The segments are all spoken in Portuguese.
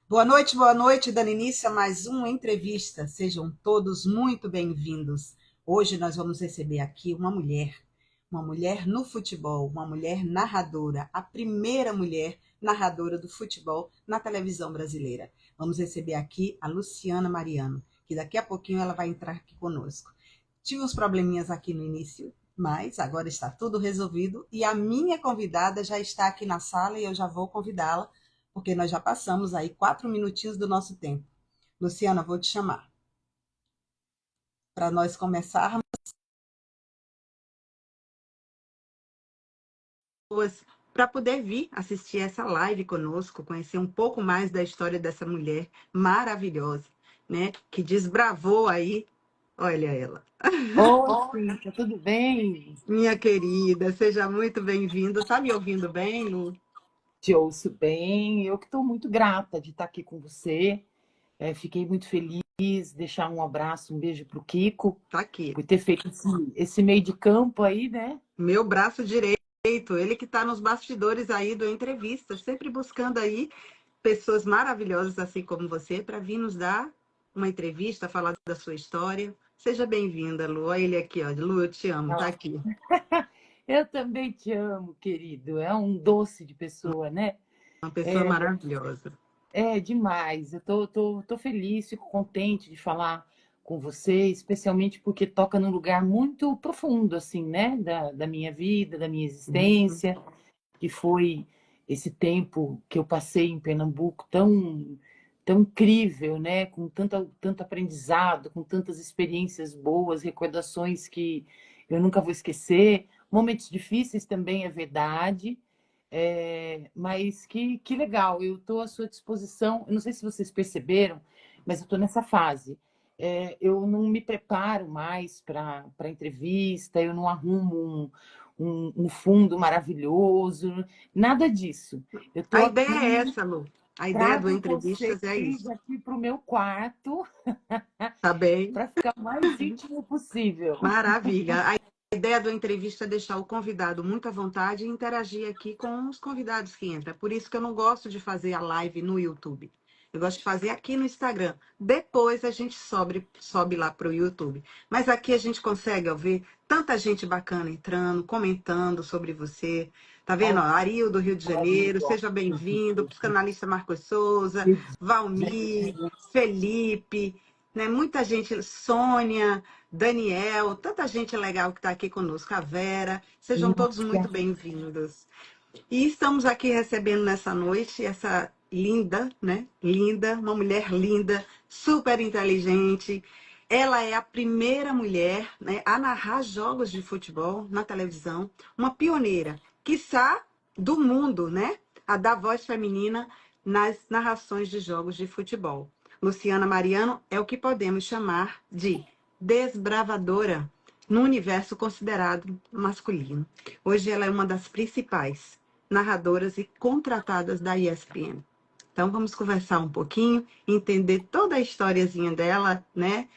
Boa noite, dando início a mais uma entrevista. Sejam todos muito bem-vindos. Hoje nós vamos receber aqui uma mulher no futebol, uma mulher narradora, a primeira mulher narradora do futebol na televisão brasileira. Vamos receber aqui a Luciana Mariano, que daqui a pouquinho ela vai entrar aqui conosco. Tive uns probleminhas aqui no início, mas agora está tudo resolvido e a minha convidada já está aqui na sala e eu já vou convidá-la porque nós já passamos aí 4 minutinhos do nosso tempo. Luciana, vou te chamar para nós começarmos para poder vir assistir essa live conosco, conhecer um pouco mais da história dessa mulher maravilhosa, né? Que desbravou aí, olha ela. Oi, Cíntia, tudo bem? Minha querida, seja muito bem-vinda. Tá me ouvindo bem, Lu? Te ouço bem. Eu que estou muito grata de estar aqui com você. Fiquei muito feliz. Deixar um abraço, um beijo para o Kiko, Tá aqui. por ter feito esse meio de campo aí, né? Meu braço direito, ele que está nos bastidores aí do entrevista, sempre buscando aí pessoas maravilhosas assim como você para vir nos dar uma entrevista, falar da sua história. Seja bem-vinda, Lu. Olha ele aqui, ó. Lu, eu te amo, tá aqui. Eu também te amo, querido. É um doce de pessoa, né? Uma pessoa maravilhosa. É demais. Eu tô feliz, fico contente de falar com você, especialmente porque toca num lugar muito profundo, assim, né? Da minha vida, da minha existência. Que foi esse tempo que eu passei em Pernambuco tão incrível, né? Com tanto aprendizado, com tantas experiências boas, recordações que eu nunca vou esquecer. Momentos difíceis também, é verdade. Mas que legal, eu estou à sua disposição. Eu não sei se vocês perceberam, mas eu estou nessa fase. Eu não me preparo mais para entrevista, eu não arrumo um fundo maravilhoso, nada disso. Eu estou A ideia é aqui, essa, Lu. A ideia do trago vocês Entrevistas é isso. aqui para o meu quarto Tá bem? para ficar o mais íntimo possível. Maravilha. A ideia do entrevista é deixar o convidado muito à vontade e interagir aqui com os convidados que entram. Por isso que eu não gosto de fazer a live no YouTube. Eu gosto de fazer aqui no Instagram. Depois a gente sobe lá para o YouTube. Mas aqui a gente consegue ver tanta gente bacana entrando, comentando sobre você. Tá vendo? Ó, Ariel do Rio de Janeiro, seja bem-vindo. Psicanalista Marcos Souza, Valmir, Felipe, né? Muita gente, Sônia, Daniel, tanta gente legal que está aqui conosco, a Vera. Sejam todos muito bem-vindos. E estamos aqui recebendo nessa noite essa linda, né? Linda, uma mulher linda, super inteligente. Ela é a primeira mulher, né, a narrar jogos de futebol na televisão, uma pioneira, quiçá do mundo, né? A dar voz feminina nas narrações de jogos de futebol. Luciana Mariano é o que podemos chamar de desbravadora no universo considerado masculino. Hoje ela é uma das principais narradoras e contratadas da ESPN. Então vamos conversar um pouquinho, entender toda a historiazinha dela, né?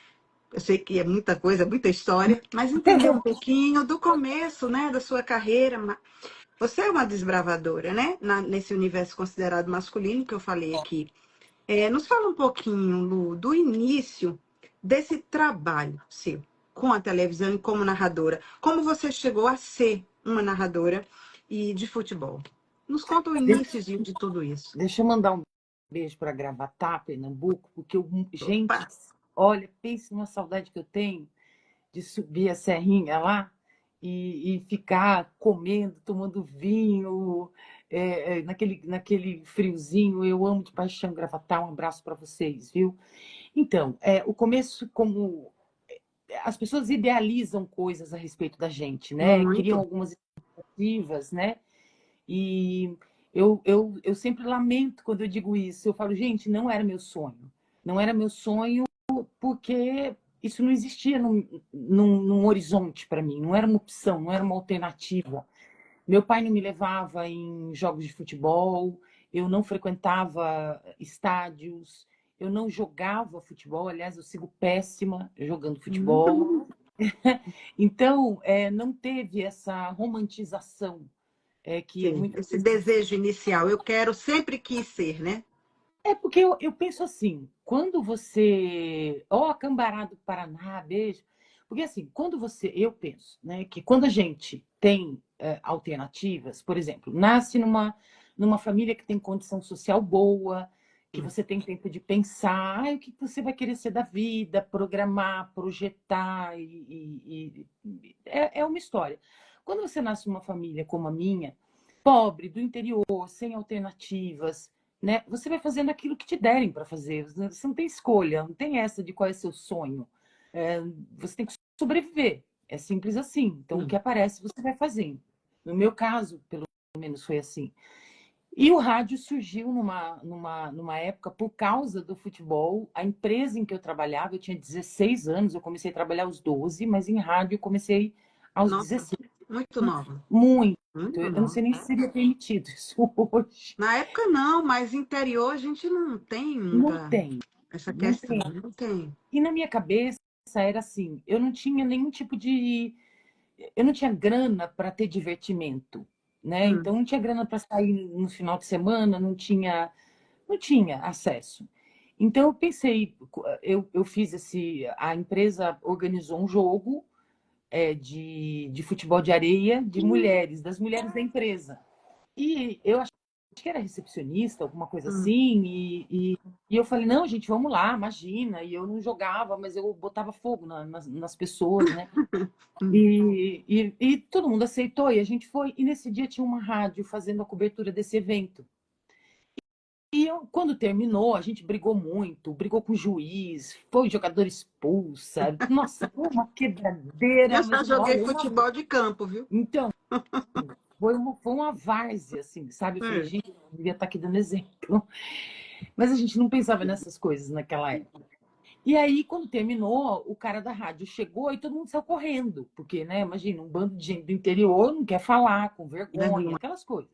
Eu sei que é muita coisa, muita história, mas entender um pouquinho do começo, né, da sua carreira. Você é uma desbravadora, né? Nesse universo considerado masculino que eu falei aqui. Nos fala um pouquinho, Lu, do início desse trabalho seu com a televisão e como narradora. Como você chegou a ser uma narradora e de futebol? Nos conta o iníciozinho de tudo isso. Deixa eu mandar um beijo para Gravatá, Pernambuco, porque Opa! gente, olha, pense numa saudade que eu tenho de subir a serrinha lá e ficar comendo, tomando vinho, naquele friozinho. Eu amo de paixão Gravatá. Um abraço para vocês, viu? Então, o começo, como as pessoas idealizam coisas a respeito da gente, né? Criam Muito. algumas expectativas, né? E eu sempre lamento quando eu digo isso. Eu falo, gente, não era meu sonho. Não era meu sonho porque isso não existia num horizonte para mim. Não era uma opção, não era uma alternativa. Meu pai não me levava em jogos de futebol, eu não frequentava estádios, eu não jogava futebol. Aliás, eu sigo péssima jogando futebol. Então, não teve essa romantização que Sim, muitas esse vezes. desejo inicial. Eu quero, sempre quis ser, né? É porque eu penso assim, quando você. Ó, Cambará do Paraná, beijo. Porque assim, quando você. Eu penso, né, que quando a gente tem alternativas, por exemplo, nasce numa família que tem condição social boa, que Hum. você tem tempo de pensar, o que você vai querer ser da vida, programar, projetar, é uma história. Quando você nasce numa família como a minha, pobre, do interior, sem alternativas, né? Você vai fazendo aquilo que te derem para fazer. Você não tem escolha, não tem essa de qual é seu sonho. É, você tem que sobreviver. É simples assim. Então, o que Hum. aparece, você vai fazendo. No meu caso, pelo menos foi assim. E o rádio surgiu numa época por causa do futebol. A empresa em que eu trabalhava, eu tinha 16 anos, eu comecei a trabalhar aos 12, mas em rádio eu comecei aos Nossa, 16. muito nova. Muito. Muito Eu não nova. sei nem se seria permitido isso hoje. Na época não, mas interior a gente não tem Não muita tem, essa não questão. tem. Não tem. E na minha cabeça era assim, eu não tinha nenhum tipo de, eu não tinha grana para ter divertimento, né? Hum. Então não tinha grana para sair no final de semana, não tinha acesso. Então eu pensei, eu fiz a empresa organizou um jogo de futebol de areia de mulheres, das mulheres da empresa. E eu acho que era recepcionista, alguma coisa Hum. assim, e eu falei, não, gente, vamos lá, imagina. E eu não jogava, mas eu botava fogo nas pessoas, né? Hum. E todo mundo aceitou, e a gente foi. E nesse dia tinha uma rádio fazendo a cobertura desse evento. E quando terminou, a gente brigou muito, brigou com o juiz, foi o jogador expulso, sabe? Nossa, foi uma Eu quebradeira, só mas joguei olha, uma. futebol de campo, viu? Então, foi uma várzea, assim, sabe? Eu falei, É. gente, eu devia estar aqui dando exemplo. Mas a gente não pensava nessas coisas naquela época. E aí, quando terminou, o cara da rádio chegou e todo mundo saiu correndo, porque, né, imagina, um bando de gente do interior não quer falar, com vergonha, Vergonha. aquelas coisas.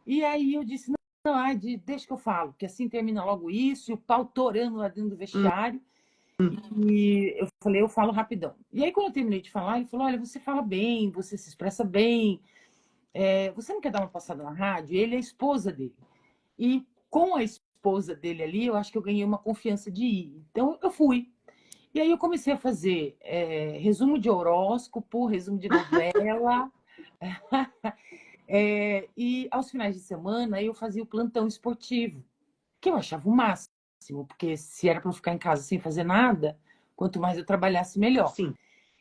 E aí eu disse, não, não, ai, deixa que eu falo, que assim termina logo isso, e o pau torando lá dentro do Hum. vestiário. Hum. E eu falei, eu falo rapidão. E aí, quando eu terminei de falar, ele falou, olha, você fala bem, você se expressa bem, você não quer dar uma passada na rádio? Ele é a esposa dele. E com a esposa dele ali, eu acho que eu ganhei uma confiança de ir. Então eu fui. E aí eu comecei a fazer resumo de horóscopo, resumo de novela. E aos finais de semana eu fazia o plantão esportivo, que eu achava o máximo, porque se era para eu ficar em casa sem fazer nada, quanto mais eu trabalhasse, melhor. Sim.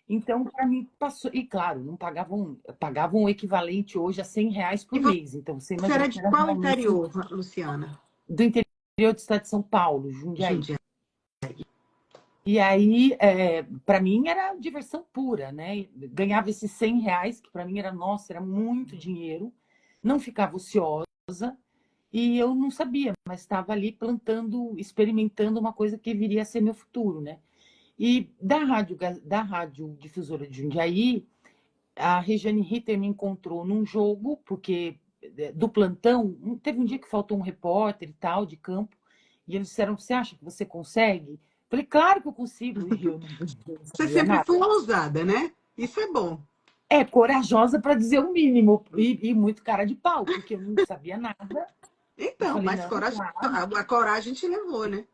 Então, para mim, passou. E claro, não pagavam o equivalente hoje a R$ 100 E por mês. Então, você você imagina era que de era qual realmente interior, Luciana? do interior do estado de São Paulo, Jundiaí. Jundiaí. E aí, para mim, era diversão pura, né? Ganhava esses R$ 100, que para mim era, nossa, era muito dinheiro. Não ficava ociosa. E eu não sabia, mas estava ali plantando, experimentando uma coisa que viria a ser meu futuro, né? E da rádio difusora de Jundiaí, a Regiane Ritter me encontrou num jogo, porque do plantão, teve um dia que faltou um repórter e tal, de campo, e eles disseram, você acha que você consegue? Falei, claro que eu consigo, e eu não Você sabia sempre nada. foi ousada, né? Isso é bom. Corajosa para dizer o mínimo, e muito cara de pau, porque eu não sabia nada. E Então, falei, mas não, coragem, claro. a coragem te levou, né?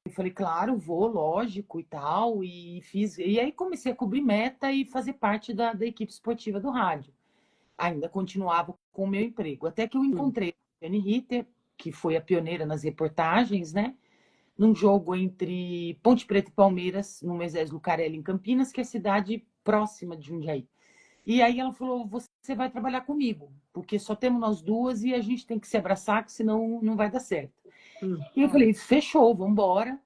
Eu falei, claro, vou, lógico e tal. E fiz. E aí comecei a cobrir meta e fazer parte da equipe esportiva do rádio. Ainda continuava com o meu emprego. Até que eu Hum. encontrei a Jenny Ritter, que foi a pioneira nas reportagens, né? Num jogo entre Ponte Preta e Palmeiras, no Moisés Lucarelli, em Campinas, que é a cidade próxima de Jundiaí. E aí ela falou: você vai trabalhar comigo, porque só temos nós duas e a gente tem que se abraçar, que senão não vai dar certo. Hum. E eu falei: fechou, vamos embora.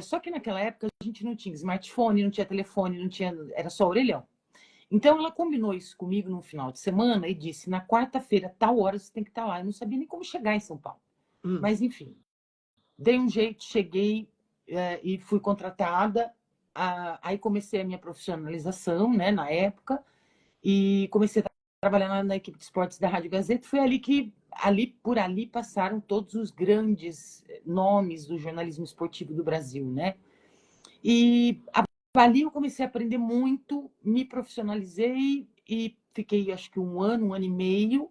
Só que naquela época a gente não tinha smartphone, não tinha telefone, não tinha, era só orelhão. Então ela combinou isso comigo no final de semana e disse: na quarta-feira, tal hora você tem que estar lá. Eu não sabia nem como chegar em São Paulo. Hum. Mas enfim, dei um jeito, cheguei e fui contratada. Aí comecei a minha profissionalização, né, na época, e comecei a trabalhar na equipe de esportes da Rádio Gazeta. Foi por ali passaram todos os grandes nomes do jornalismo esportivo do Brasil, né? E ali eu comecei a aprender muito, me profissionalizei e fiquei acho que um ano e meio,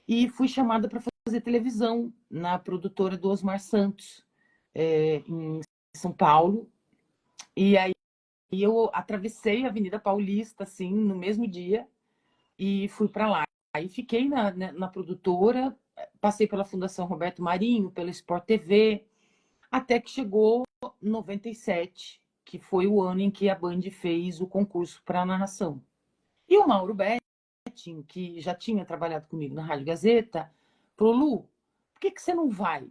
e fui chamada para fazer televisão na produtora do Osmar Santos. em São Paulo. E aí eu atravessei a Avenida Paulista, assim, no mesmo dia, e fui para lá. Aí fiquei na produtora, passei pela Fundação Roberto Marinho, pela Sport TV, até que chegou 97, que foi o ano em que a Band fez o concurso para narração. E o Mauro Betting, que já tinha trabalhado comigo na Rádio Gazeta, falou: Lu, por que você não vai?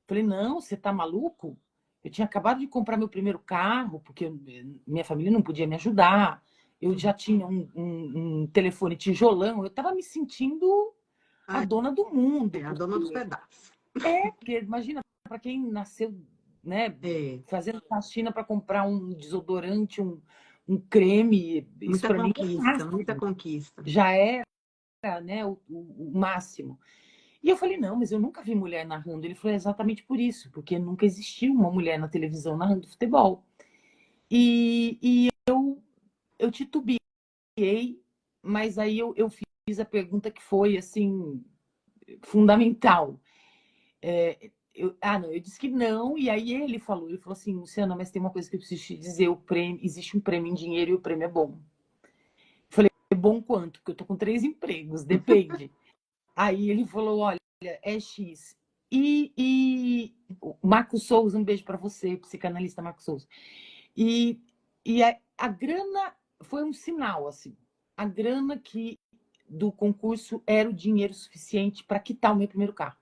Falei: não, você tá maluco? Eu tinha acabado de comprar meu primeiro carro, porque minha família não podia me ajudar. Eu já tinha um telefone tijolão. Eu estava me sentindo a Ai, dona do mundo. a dona dos pedaços. Porque imagina, para quem nasceu, né, É, fazendo faxina para comprar um desodorante, um creme, isso muita para mim é o conquista, muita máximo. conquista. Já era, né, o máximo. E eu falei: não, mas eu nunca vi mulher narrando. Ele falou: é exatamente por isso, porque nunca existiu uma mulher na televisão narrando futebol. E eu titubeei, mas aí eu fiz a pergunta que foi, assim, fundamental. Não, eu disse que não, e aí ele falou assim: Luciana, mas tem uma coisa que eu preciso te dizer, o prêmio, existe um prêmio em dinheiro e o prêmio é bom. Eu falei: é bom quanto? Porque eu tô com 3 empregos, depende. Aí ele falou: olha, é X. E o Marco Souza, um beijo para você, psicanalista Marco Souza. E a grana foi um sinal, assim. A grana do concurso era o dinheiro suficiente para quitar o meu primeiro carro.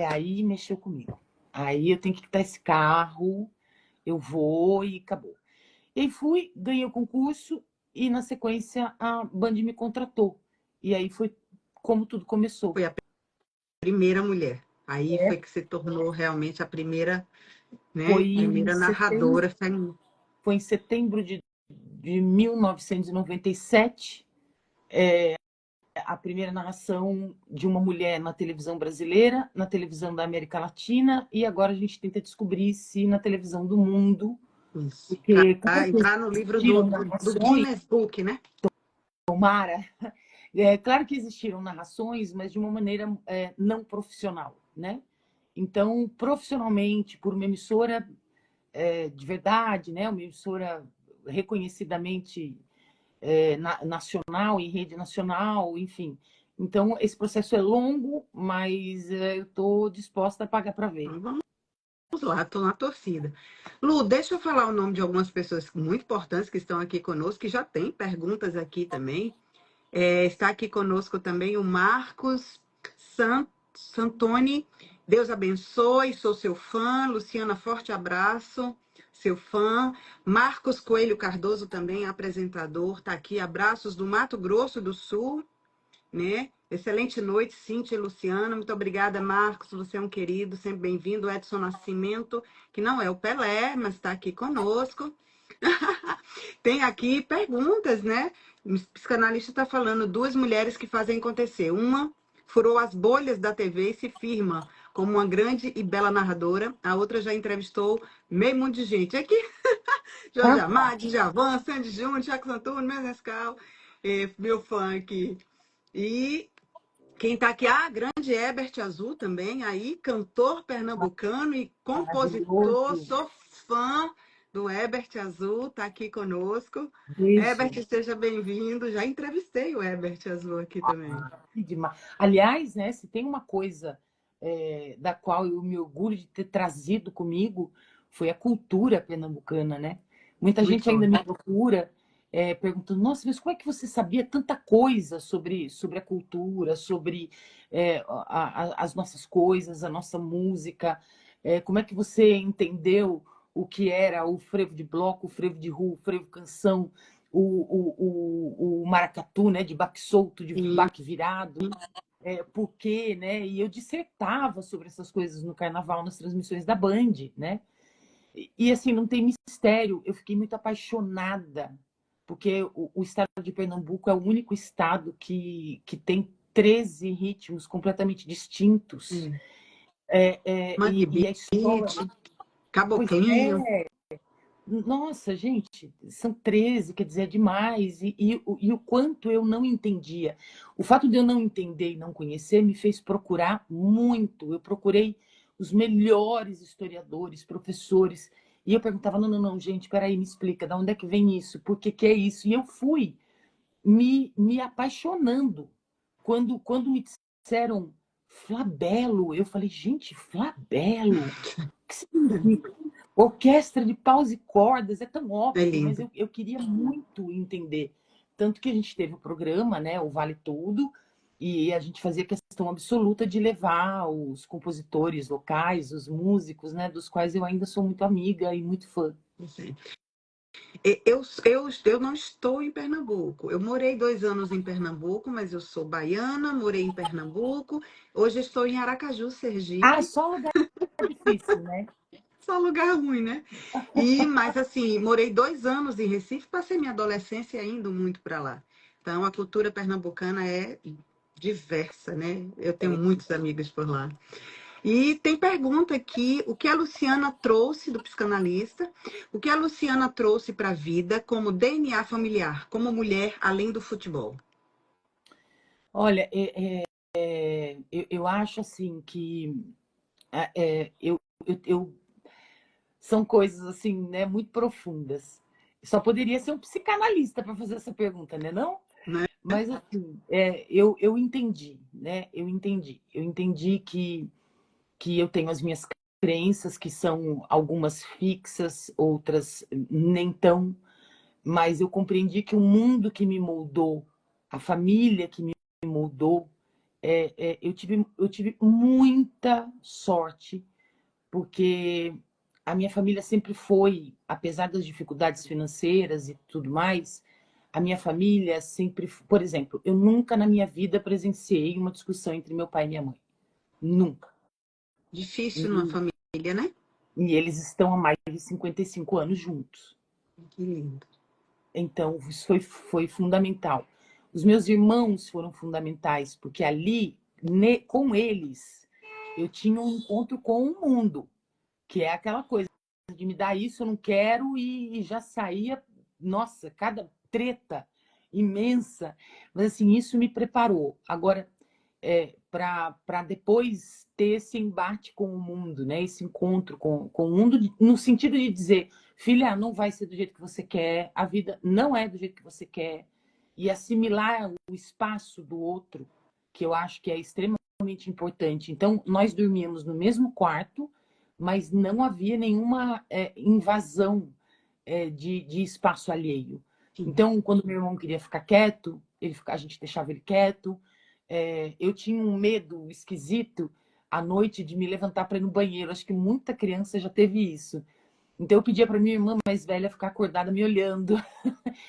Aí mexeu comigo. Aí eu tenho que quitar esse carro, eu vou e acabou. E aí fui, ganhei o concurso e na sequência a Band me contratou. E aí foi como tudo começou. Foi a primeira mulher. Aí foi que se tornou realmente a primeira, né? Foi em Primeira setembro, narradora feminina. foi em setembro de 1997, a primeira narração de uma mulher na televisão brasileira, na televisão da América Latina, e agora a gente tenta descobrir se na televisão do mundo, Isso. porque Para claro que entrar no livro existiram do narrações, Guinness Book, né? Tomara, claro que existiram narrações, mas de uma maneira não profissional, né? Então, profissionalmente, por uma emissora de verdade, né? Uma emissora reconhecidamente nacional, em rede nacional, enfim. Então, esse processo é longo, mas eu estou disposta a pagar para ver. Então, vamos lá, estou na torcida. Lu, deixa eu falar o nome de algumas pessoas muito importantes que estão aqui conosco, que já tem perguntas aqui também. Está aqui conosco também o Marcos Santoni. Deus abençoe, sou seu fã. Luciana, forte abraço, seu fã. Marcos Coelho Cardoso também, apresentador, está aqui. Abraços do Mato Grosso do Sul, né? Excelente noite, Cíntia e Luciana. Muito obrigada, Marcos. Você é um querido, sempre bem-vindo. Edson Nascimento, que não é o Pelé, mas está aqui conosco. Tem aqui perguntas, né? O psicanalista está falando 2 mulheres que fazem acontecer. Uma furou as bolhas da TV e se firma como uma grande e bela narradora. A outra já entrevistou meio mundo de gente. Aqui, Jorge Amado, Djavan, Sandy Júnior, Chaco Santurno, Menescal, meu fã aqui. E quem está aqui, grande Herbert Azul também, aí, cantor pernambucano e compositor, Maravilhoso. sou fã do Herbert Azul, está aqui conosco. Herbert, Beijo. seja bem-vindo. Já entrevistei o Herbert Azul aqui também. Que demais. Aliás, né, se tem uma coisa da qual eu me orgulho de ter trazido comigo, foi a cultura pernambucana, né? Muita Muito gente ainda me forte. procura perguntando: nossa, mas como é que você sabia tanta coisa sobre a cultura, sobre as nossas coisas, a nossa música? Como é que você entendeu o que era o frevo de bloco, o frevo de rua, o frevo canção, o maracatu, né, de baque solto, de E baque virado, por quê, né? E eu dissertava sobre essas coisas no carnaval, nas transmissões da Band, né? E assim, não tem mistério, eu fiquei muito apaixonada, porque o estado de Pernambuco é o único estado que tem 13 ritmos completamente distintos. Mangue E a Beat, história. Pois Caboclinho. nossa, gente, são 13, quer dizer, é demais. E o quanto eu não entendia. O fato de eu não entender e não conhecer me fez procurar muito. Eu procurei os melhores historiadores, professores. E eu perguntava, não, não, não, gente, peraí, me explica, de onde é que vem isso? Por que que é isso? E eu fui me apaixonando. Quando me disseram flabelo, eu falei, gente, flabelo? O que significa? Orquestra de paus e cordas, é tão É óbvio, mas lindo. eu queria muito entender. Tanto que a gente teve o programa, né, o Vale Tudo, e a gente fazia questão absoluta de levar os compositores locais, os músicos, né, dos quais eu ainda sou muito amiga e muito fã. Eu não estou em Pernambuco. Eu morei 2 anos em Pernambuco, mas eu sou baiana, morei em Pernambuco. Hoje estou em Aracaju, Ah, Sergipe. só lugar difícil, né? Só lugar ruim, né? Mas assim, morei 2 anos em Recife, passei minha adolescência indo muito para lá. Então, a cultura pernambucana é diversa, né? Eu tenho muitos amigos por lá. E tem pergunta aqui, o que a Luciana trouxe do psicanalista, o que a Luciana trouxe para a vida como DNA familiar, como mulher, além do futebol? Olha, eu acho assim que eu são coisas assim, né, muito profundas. Só poderia ser um psicanalista para fazer essa pergunta, né, não? Né? Mas assim, eu entendi, né? Eu entendi que eu tenho as minhas crenças, que são algumas fixas, outras nem tão, mas eu compreendi que o mundo que me moldou, a família que me moldou, eu tive muita sorte, porque a minha família sempre foi, apesar das dificuldades financeiras e tudo mais, a minha família sempre, por exemplo, eu nunca na minha vida presenciei uma discussão entre meu pai e minha mãe. Nunca. Difícil numa E, família, né? e eles estão há mais de 55 anos juntos. Que lindo. Então, isso foi fundamental. Os meus irmãos foram fundamentais, porque ali, com eles, eu tinha um encontro com o mundo, que é aquela coisa de me dar isso, eu não quero, e já saía, nossa, cada treta imensa. Mas assim, isso me preparou. Agora, para depois ter esse embate com o mundo, né? Esse encontro com o mundo, no sentido de dizer, filha, não vai ser do jeito que você quer, a vida não é do jeito que você quer, e assimilar o espaço do outro, que eu acho que é extremamente importante. Então, nós dormíamos no mesmo quarto, mas não havia nenhuma invasão de espaço alheio. Sim. Então, quando meu irmão queria ficar quieto, a gente deixava ele quieto. Eu tinha um medo esquisito à noite de me levantar para ir no banheiro. Acho que muita criança já teve isso. Então, eu pedia para minha irmã mais velha ficar acordada me olhando.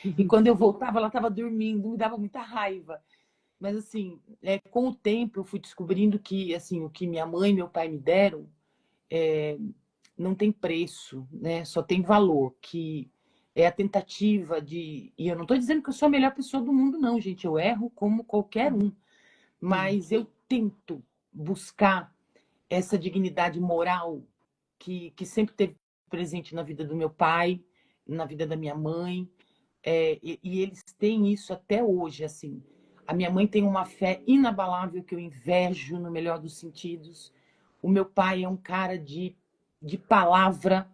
E quando eu voltava, ela estava dormindo, me dava muita raiva. Mas, assim, com o tempo, eu fui descobrindo que assim, o que minha mãe e meu pai me deram não tem preço, né? Só tem valor, que é a tentativa de... E eu não estou dizendo que eu sou a melhor pessoa do mundo, não, gente. Eu erro como qualquer um. Mas eu tento buscar essa dignidade moral que sempre teve presente na vida do meu pai, na vida da minha mãe. E eles têm isso até hoje, assim. A minha mãe tem uma fé inabalável que eu invejo no melhor dos sentidos. O meu pai é um cara de palavra,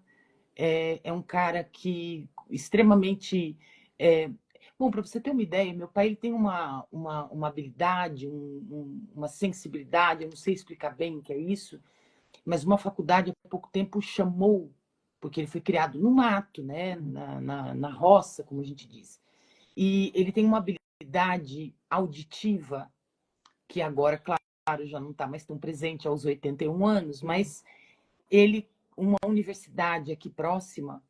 é um cara que extremamente. Bom, para você ter uma ideia, meu pai ele tem uma habilidade, uma sensibilidade, eu não sei explicar bem o que é isso, mas uma faculdade há pouco tempo chamou, porque ele foi criado no mato, né, na roça, como a gente diz. E ele tem uma habilidade auditiva, que agora, claro, já não está mais tão presente aos 81 anos, mas ele, uma universidade aqui próxima,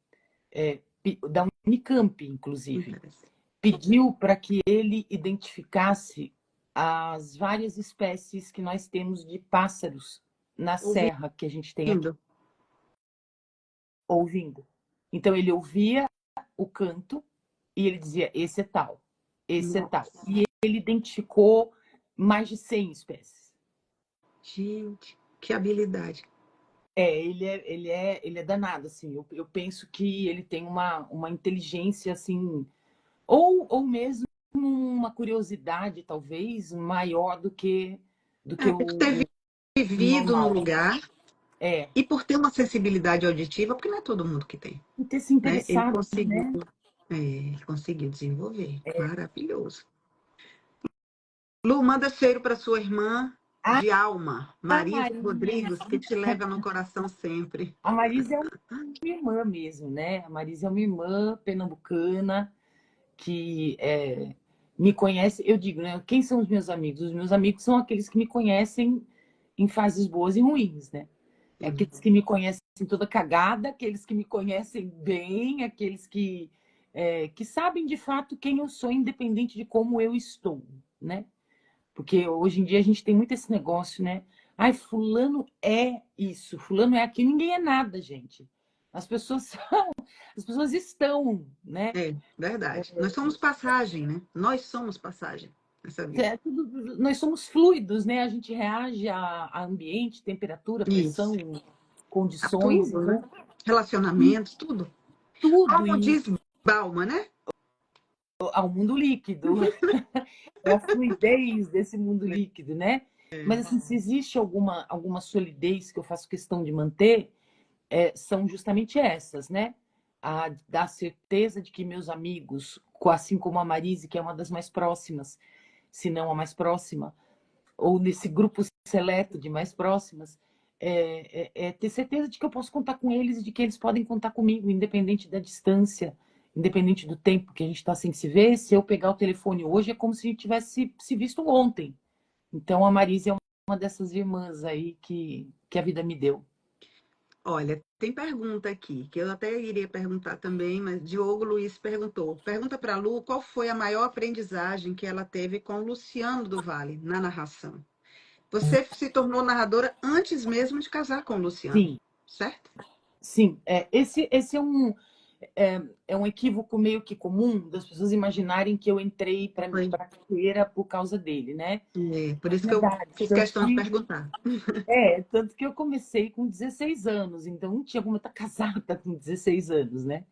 da Unicamp, inclusive, pediu para que ele identificasse as várias espécies que nós temos de pássaros na serra que a gente tem aqui, Ouvindo. ouvindo. Então, ele ouvia o canto e ele dizia, esse é tal, esse é tal. Nossa. E ele identificou mais de 100 espécies. Gente, que habilidade. Ele é danado, assim. Eu penso que ele tem uma inteligência, assim, ou mesmo uma curiosidade, talvez, maior do que Por ter o vivido no normal. lugar, É, E por ter uma sensibilidade auditiva, porque não é todo mundo que tem, e ter se né? Ele interessado, conseguiu, né? ele conseguiu desenvolver. Maravilhoso. Lu, manda cheiro para sua irmã A de alma, Marisa Marisa, Rodrigues, que te leva no coração sempre. a Marisa é uma irmã mesmo, né? A Marisa é uma irmã pernambucana que me conhece. Eu digo, né? Quem são os meus amigos? Os meus amigos são aqueles que me conhecem em fases boas e ruins, né? É Sim. aqueles que me conhecem toda cagada, aqueles que me conhecem bem, aqueles que sabem de fato quem eu sou, independente de como eu estou, né? Porque hoje em dia a gente tem muito esse negócio, né? Ai, fulano é isso, fulano é aquilo. Ninguém é nada, gente. As pessoas são, as pessoas estão, né? É, verdade. Nós somos passagem, né? Nós somos passagem nessa vida. Nós somos fluidos, né? A gente reage a ambiente, temperatura, pressão, Isso. A condições, tudo, né? então Relacionamentos, tudo. tudo Como isso diz Bauman, né? ao mundo líquido. É a fluidez desse mundo líquido, né? Mas assim, se existe alguma solidez que eu faço questão de manter, são justamente essas, né? A da certeza de que meus amigos, assim como a Marise, que é uma das mais próximas, se não a mais próxima, ou nesse grupo seleto de mais próximas, ter certeza de que eu posso contar com eles e de que eles podem contar comigo, independente da distância, independente do tempo que a gente está sem se ver. Se eu pegar o telefone hoje, é como se a gente tivesse se visto ontem. Então, a Marise é uma dessas irmãs aí que a vida me deu. Olha, tem pergunta aqui, que eu até iria perguntar também, mas Diogo Luiz perguntou. Pergunta para a Lu qual foi a maior aprendizagem que ela teve com o Luciano do Vale na narração. Você se tornou narradora antes mesmo de casar com o Luciano, Sim, certo? sim. Esse é um equívoco meio que comum das pessoas imaginarem que eu entrei para Foi. a carreira por causa dele, né? É, por Não é isso que eu verdade. fiz questão de perguntar. Tanto que eu comecei com 16 anos, então não tinha como eu estar casada com 16 anos, né?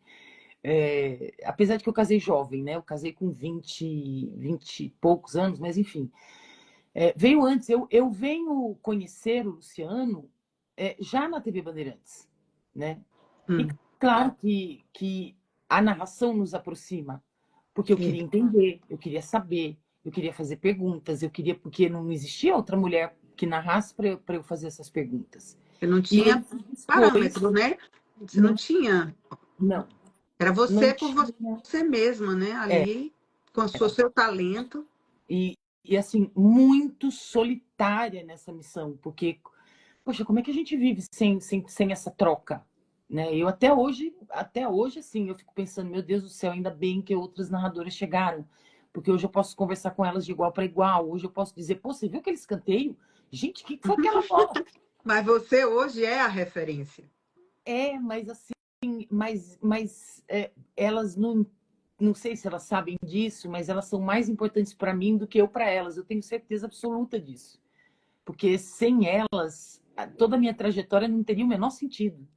Apesar de que eu casei jovem, né? Eu casei com 20 e poucos anos, mas enfim. Veio antes, eu venho conhecer o Luciano já na TV Bandeirantes, né? E Hum, claro que a narração nos aproxima, porque eu é. queria entender, eu queria saber, eu queria fazer perguntas, porque não existia outra mulher que narrasse para eu fazer essas perguntas. Você não E ele tinha se dispôs, parâmetro, né? Você não não, tinha. não, Era não você por tinha. você mesma, né? Ali, com o seu talento. E, e assim, muito solitária nessa missão, porque, poxa, como é que a gente vive sem essa troca? Né? Eu até hoje, assim, eu fico pensando, meu Deus do céu, ainda bem que outras narradoras chegaram, porque hoje eu posso conversar com elas de igual para igual, hoje eu posso dizer, pô, você viu aquele escanteio? Gente, o que foi aquela bola? Mas você hoje é a referência. Mas assim, elas não sei se elas sabem disso, mas elas são mais importantes para mim do que eu para elas. Eu tenho certeza absoluta disso. Porque sem elas, toda a minha trajetória não teria o menor sentido.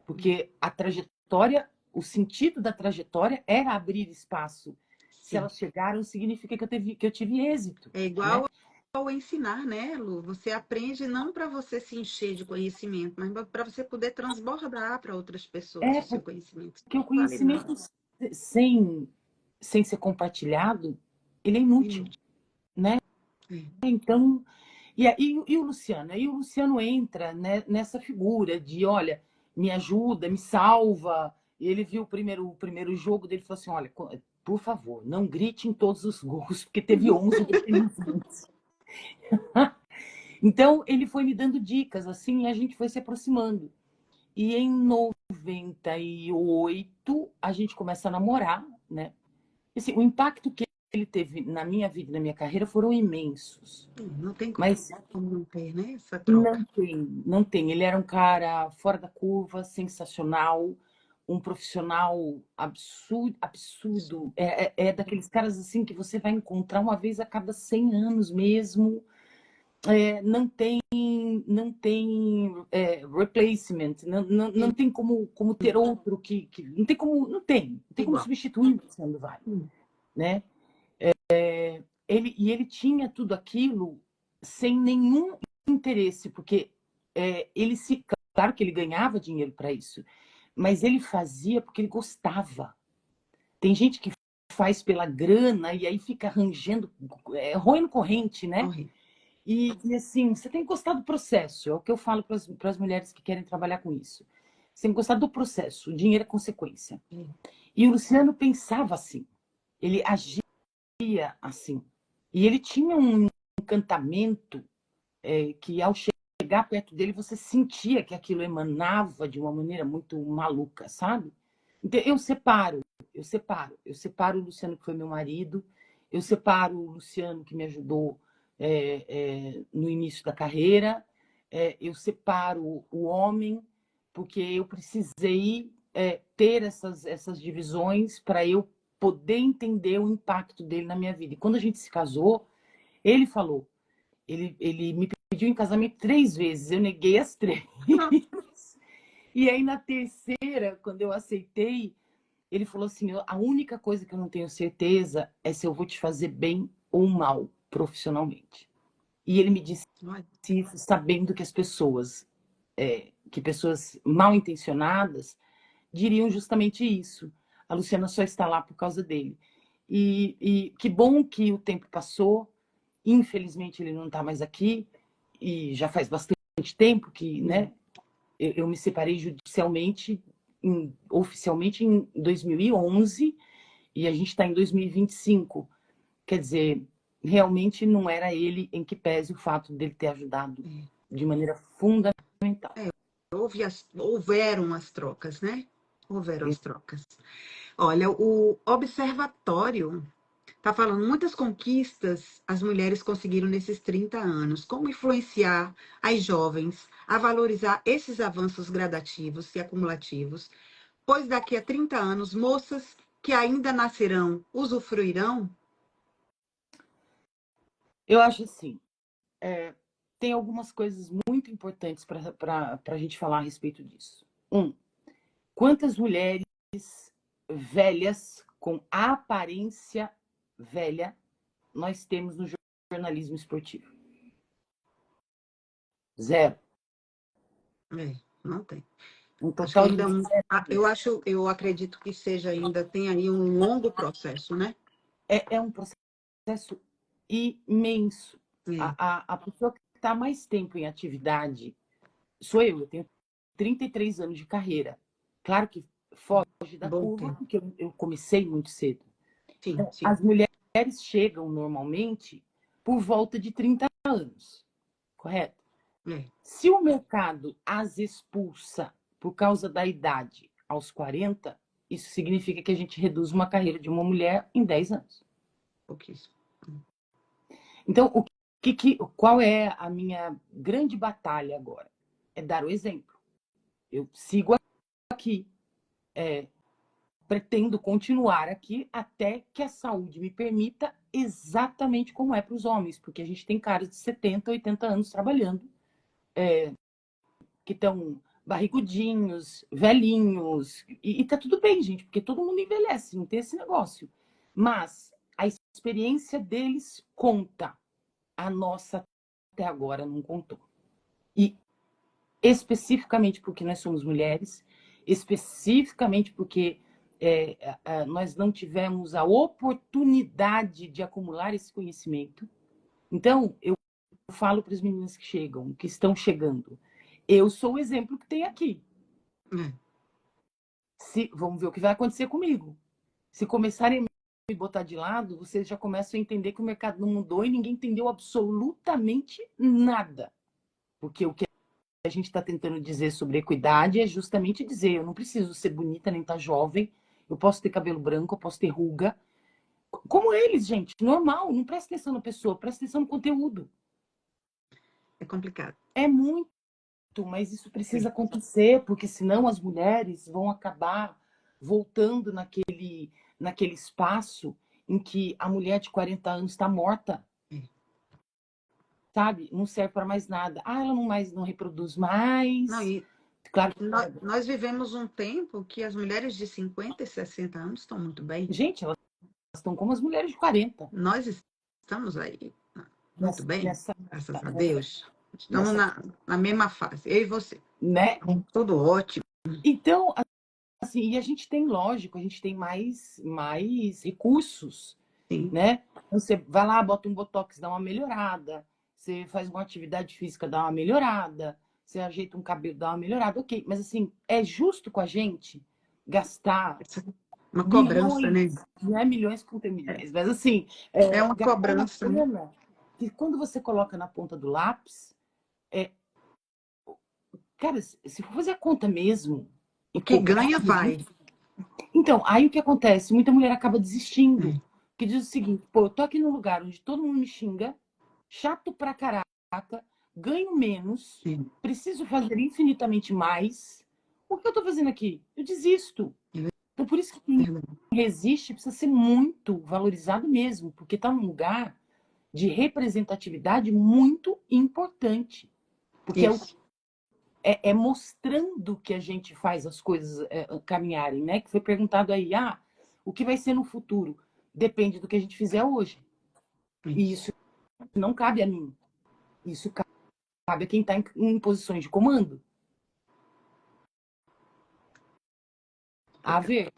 Porque a trajetória, o sentido da trajetória era abrir espaço. Se Sim. elas chegaram, significa que eu tive êxito, É né? igual ao ensinar, né, Lu? Você aprende não para você se encher de conhecimento, mas para você poder transbordar para outras pessoas o seu Porque conhecimento. o Não vale nada. conhecimento sem, sem ser compartilhado, ele é inútil, Inútil. né? É. Então, e o Luciano? Aí o Luciano entra, né, nessa figura de, olha, me ajuda, me salva. E ele viu o primeiro jogo dele e falou assim: olha, por favor, não grite em todos os gols, porque teve 11 defensivos. Então, ele foi me dando dicas, assim, e a gente foi se aproximando. E em 98, a gente começa a namorar, né? E, assim, o impacto que ele teve na minha vida e na minha carreira foram imensos. Não tem Mas como não ter, né, essa troca. não tem, não tem. Ele era um cara fora da curva, sensacional, um profissional absurdo, absurdo. É daqueles caras assim que você vai encontrar uma vez a cada 100 anos mesmo. Não tem replacement, não tem como ter outro não tem como Igual. substituir o Luciano do Vale, né? Ele tinha tudo aquilo sem nenhum interesse, porque ele se Claro que ele ganhava dinheiro para isso, mas ele fazia porque ele gostava. Tem gente que faz pela grana e aí fica arranjando, roendo corrente, né? Horrível. E assim, você tem que gostar do processo. É o que eu falo para as mulheres que querem trabalhar com isso. Você tem que gostar do processo. O dinheiro é consequência. E o Luciano pensava assim. Ele agia assim. E ele tinha um encantamento que ao chegar perto dele você sentia que aquilo emanava de uma maneira muito maluca, sabe? Então eu separo o Luciano que foi meu marido, eu separo o Luciano que me ajudou no início da carreira, eu separo o homem porque eu precisei ter essas divisões para eu poder entender o impacto dele na minha vida. E quando a gente se casou, ele falou, ele me pediu em casamento 3 vezes, eu neguei as 3. E aí, na terceira, quando eu aceitei, ele falou assim: a única coisa que eu não tenho certeza é se eu vou te fazer bem ou mal profissionalmente. E ele me disse isso sabendo que pessoas mal intencionadas diriam justamente isso. A Luciana só está lá por causa dele. E que bom que o tempo passou. Infelizmente, ele não está mais aqui. E já faz bastante tempo que, né? Eu me separei judicialmente, oficialmente em 2011. E a gente está em 2025. Quer dizer, realmente não era ele em que pese o fato dele ter ajudado de maneira fundamental. Houveram as trocas, né? Houveram as trocas. Olha, o observatório está falando muitas conquistas as mulheres conseguiram nesses 30 anos. Como influenciar as jovens a valorizar esses avanços gradativos e acumulativos, pois daqui a 30 anos, moças que ainda nascerão usufruirão? Eu acho assim, tem algumas coisas muito importantes para a gente falar a respeito disso. Quantas mulheres velhas, com aparência velha, nós temos no jornalismo esportivo? 0. Não tem. Um Acho que total de ainda eu acredito que seja ainda tem aí um longo processo, né? é um processo imenso. A pessoa que está mais tempo em atividade sou eu tenho 33 anos de carreira. Claro que foge da Bom curva, tempo. porque eu comecei muito cedo. Sim, Então, sim. as mulheres chegam normalmente por volta de 30 anos, correto? Se o mercado as expulsa por causa da idade aos 40, isso significa que a gente reduz uma carreira de uma mulher em 10 anos. Pouquíssimo. Então, qual é a minha grande batalha agora? É dar o exemplo. Eu sigo aqui, pretendo continuar aqui até que a saúde me permita, exatamente como é para os homens, porque a gente tem caras de 70, 80 anos trabalhando, que estão barrigudinhos, velhinhos, e tá tudo bem, gente, porque todo mundo envelhece, não tem esse negócio. Mas a experiência deles conta, a nossa até agora não contou. E especificamente porque nós somos mulheres, especificamente porque nós não tivemos a oportunidade de acumular esse conhecimento. Então, eu falo para as meninas que chegam, que estão chegando, eu sou o exemplo que tem aqui. Vamos ver o que vai acontecer comigo. Se começarem a me botar de lado, vocês já começam a entender que o mercado não mudou e ninguém entendeu absolutamente nada. Porque o que a gente está tentando dizer sobre equidade é justamente dizer, eu não preciso ser bonita nem estar jovem, eu posso ter cabelo branco, eu posso ter ruga. Como eles, gente, normal, não presta atenção na pessoa, presta atenção no conteúdo. É complicado. É muito, mas isso precisa acontecer, porque senão as mulheres vão acabar voltando naquele espaço em que a mulher de 40 anos está morta. Sabe? Não serve para mais nada. Ela não reproduz mais. Claro que nós vivemos um tempo que as mulheres de 50 e 60 anos estão muito bem. Gente, elas estão como as mulheres de 40. Nós estamos aí muito bem, graças a Deus. Estamos na mesma fase, eu e você. né? Tudo ótimo. Então, assim, e a gente tem, lógico, a gente tem mais recursos, Sim. né? Então, você vai lá, bota um botox, dá uma melhorada. Você faz uma atividade física, dá uma melhorada. Você ajeita um cabelo, dá uma melhorada. Ok, mas assim, é justo com a gente gastar Uma cobrança, né? milhões, não é milhões por ter milhões, mas assim, É uma gastar uma cobrança, né? grana que quando você coloca na ponta do lápis, cara, se for fazer a conta mesmo O e que cobrar. ganha, vai. Então, aí o que acontece? Muita mulher acaba desistindo. É. Que diz o seguinte: pô, eu tô aqui num lugar onde todo mundo me xinga, chato pra caraca, ganho menos, Sim. preciso fazer infinitamente mais. O que eu tô fazendo aqui? Eu desisto. Então, por isso que quem resiste precisa ser muito valorizado mesmo, porque tá num lugar de representatividade muito importante. Porque Isso. é mostrando que a gente faz as coisas caminharem, né? Que foi perguntado aí, o que vai ser no futuro? Depende do que a gente fizer hoje. E isso não cabe a mim. Isso cabe a quem está em posições de comando. A ver.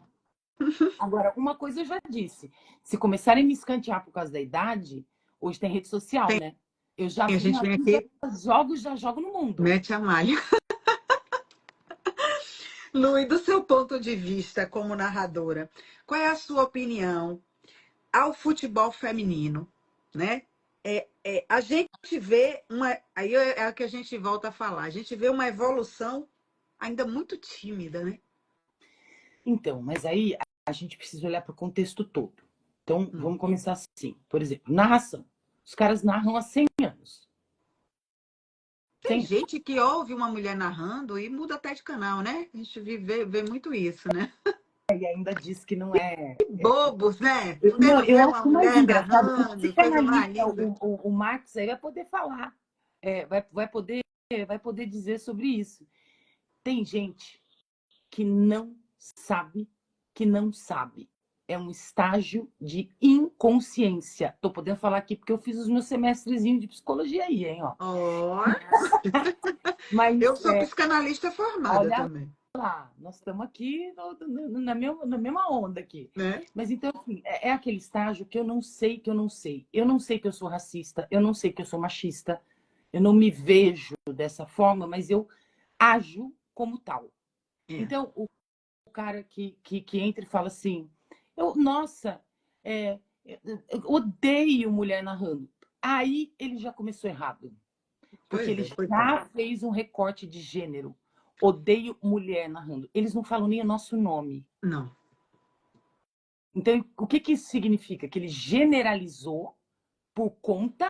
Agora, uma coisa eu já disse. Se começarem a me escantear por causa da idade, hoje tem rede social, Tem. né? Eu já A vi gente uma vem vida, aqui, já jogo no mundo. mete a malha. Lu, e do seu ponto de vista como narradora, qual é a sua opinião ao futebol feminino, né? A gente vê uma. Aí é o que a gente volta a falar. A gente vê uma evolução ainda muito tímida, né? Então, mas aí a gente precisa olhar para o contexto todo. Então, vamos começar assim. Por exemplo, narração. Os caras narram há 100 anos. Tem 100... gente que ouve uma mulher narrando e muda até de canal, né? A gente vê muito isso, né? E ainda diz que não é. Bobos, né? Você Não, não eu vê uma acho mais mulher engraçado. O narrando, coisa mais psicanalista, linda. o Marx, aí vai poder falar. Vai poder dizer sobre isso. Tem gente que não sabe que não sabe. É um estágio de inconsciência. Tô podendo falar aqui porque eu fiz os meus semestrezinhos de psicologia aí, hein, ó. Ó, eu Mas sou psicanalista formada olha também, lá, nós estamos aqui na mesma onda aqui. né? Mas então, assim, é aquele estágio que eu não sei que eu não sei. Eu não sei que eu sou racista, eu não sei que eu sou machista, eu não me vejo dessa forma, mas eu ajo como tal. É. Então, o cara que entra e fala assim, nossa, eu odeio mulher narrando. Aí ele já começou errado. Porque Pois ele é, coitado. já fez um recorte de gênero. Odeio mulher narrando. Eles não falam nem o nosso nome. Não. Então, o que isso significa? Que ele generalizou por conta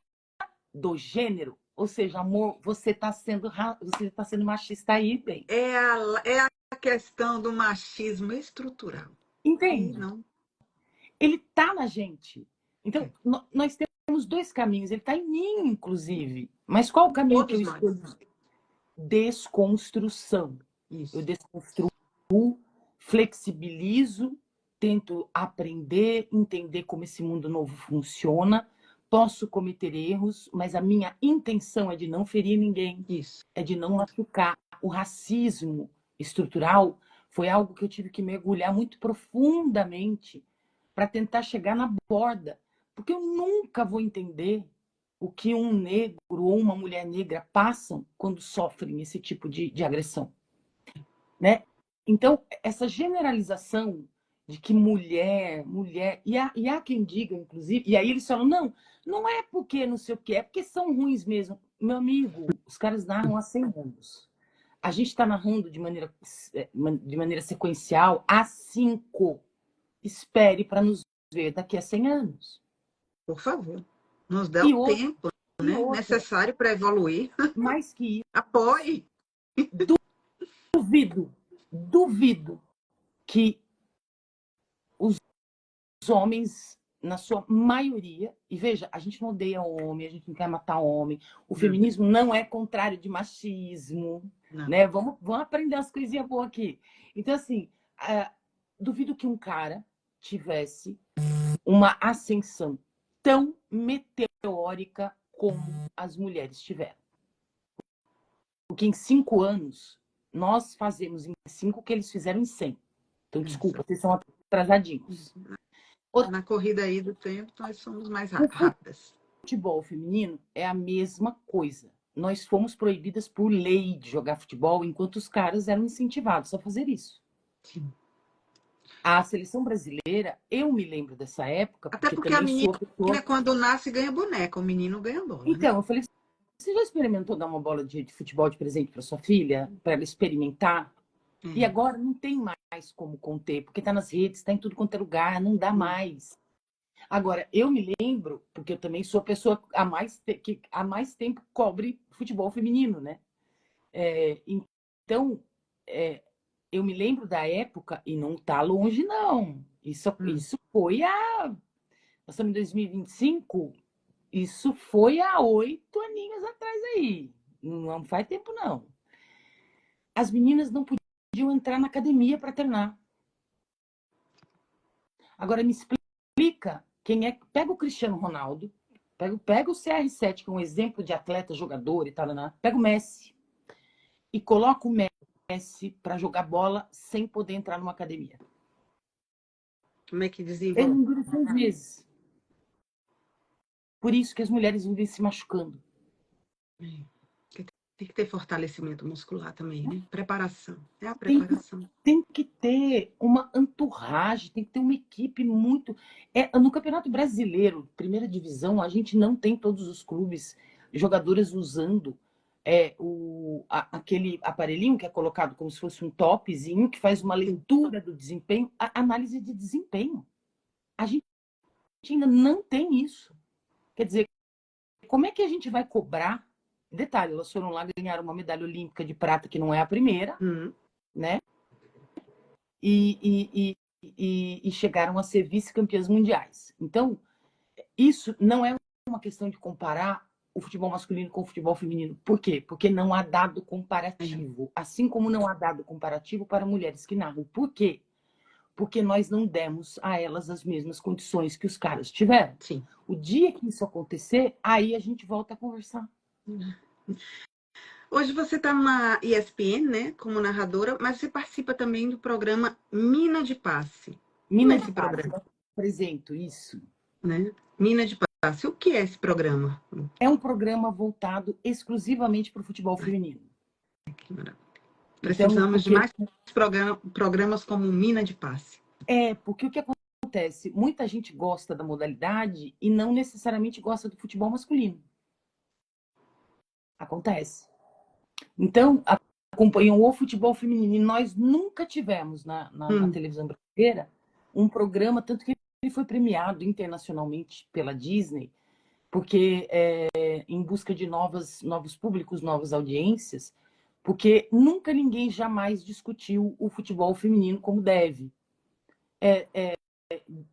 do gênero. Ou seja, amor, você está sendo machista aí, bem. É a questão do machismo estrutural. E Entende? não. Ele está na gente. Então, É. nós temos dois caminhos. Ele está em mim, inclusive. Mas qual o caminho que eu Todos nós. escolhi? Desconstrução. Eu Isso. desconstruo, flexibilizo, tento aprender, entender como esse mundo novo funciona. Posso cometer erros, mas a minha intenção é de não ferir ninguém, Isso. é de não machucar. O racismo estrutural foi algo que eu tive que mergulhar muito profundamente para tentar chegar na borda, porque eu nunca vou entender o que um negro ou uma mulher negra passam quando sofrem esse tipo de agressão, né? Então, essa generalização de que mulher, e há quem diga, inclusive, e aí eles falam, não é porque não sei o que, é porque são ruins mesmo. Meu amigo, os caras narram há 100 anos. A gente está narrando de maneira sequencial há 5. Espere para nos ver daqui a 100 anos. Por favor. Nos dá E o outra, tempo, e né? outra, Necessário para evoluir. mais que Apoie. duvido que os homens, na sua maioria, e veja, a gente não odeia homem, a gente não quer matar homem, o Não, feminismo não é contrário de machismo, não. né? Vamos aprender umas coisinhas boas aqui. Então, assim, duvido que um cara tivesse uma ascensão tão meteórica como as mulheres tiveram. Porque em 5 anos, nós fazemos em 5 o que eles fizeram em 100. Então, desculpa, vocês são atrasadinhos. Na corrida aí do tempo, nós somos mais O rápidas. futebol feminino é a mesma coisa. Nós fomos proibidas por lei de jogar futebol, enquanto os caras eram incentivados a fazer isso. Sim. A seleção brasileira, eu me lembro dessa época, Até porque a também menina, sou pessoa... quando nasce, ganha boneca, o menino ganha bola, né? Então, eu falei, você já experimentou dar uma bola de futebol de presente para sua filha? Para ela experimentar? E agora não tem mais como conter, porque está nas redes, está em tudo quanto é lugar, não dá mais. Agora, eu me lembro, porque eu também sou a pessoa que há mais tempo cobre futebol feminino, né? Então, eu me lembro da época, e não está longe, não. Isso foi nós estamos em 2025, isso foi há 8 aninhos atrás aí. Não faz tempo, não. As meninas não podiam entrar na academia para treinar. Agora, me explica quem é. Pega o Cristiano Ronaldo, pega o CR7, que é um exemplo de atleta, jogador e tal, pega o Messi e coloca o Messi para jogar bola sem poder entrar numa academia. Como é que Ele desenvolve? não dura 6 meses. Por isso que as mulheres vivem se machucando. Tem que ter fortalecimento muscular também, né? Preparação. É a preparação. Tem que ter uma entourage, tem que ter uma equipe muito... No Campeonato Brasileiro, primeira divisão, a gente não tem todos os clubes, jogadoras usando aquele aparelhinho que é colocado como se fosse um topzinho, que faz uma leitura do desempenho, a análise de desempenho. A gente ainda não tem isso. Quer dizer, como é que a gente vai cobrar? Detalhe, elas foram lá ganhar uma medalha olímpica de prata, que não é a primeira, né? E chegaram a ser vice-campeãs mundiais. Então, isso não é uma questão de comparar o futebol masculino com o futebol feminino. Por quê? Porque não há dado comparativo. Assim como não há dado comparativo para mulheres que narram. Por quê? Porque nós não demos a elas as mesmas condições que os caras tiveram. Sim. O dia que isso acontecer, aí a gente volta a conversar. Hoje você está na ESPN, né, como narradora, mas você participa também do programa Mina de Passe. Mina de Passe, eu apresento isso. Né? Mina de Passe. O que é esse programa? É um programa voltado exclusivamente para o futebol feminino. Que maravilha. Precisamos de mais programas como Mina de Passe. Porque o que acontece? Muita gente gosta da modalidade e não necessariamente gosta do futebol masculino. Acontece. Então, acompanham o futebol feminino. E nós nunca tivemos na televisão brasileira um programa, tanto que ele foi premiado internacionalmente pela Disney, porque em busca de novos públicos, novas audiências, porque nunca ninguém jamais discutiu o futebol feminino como deve.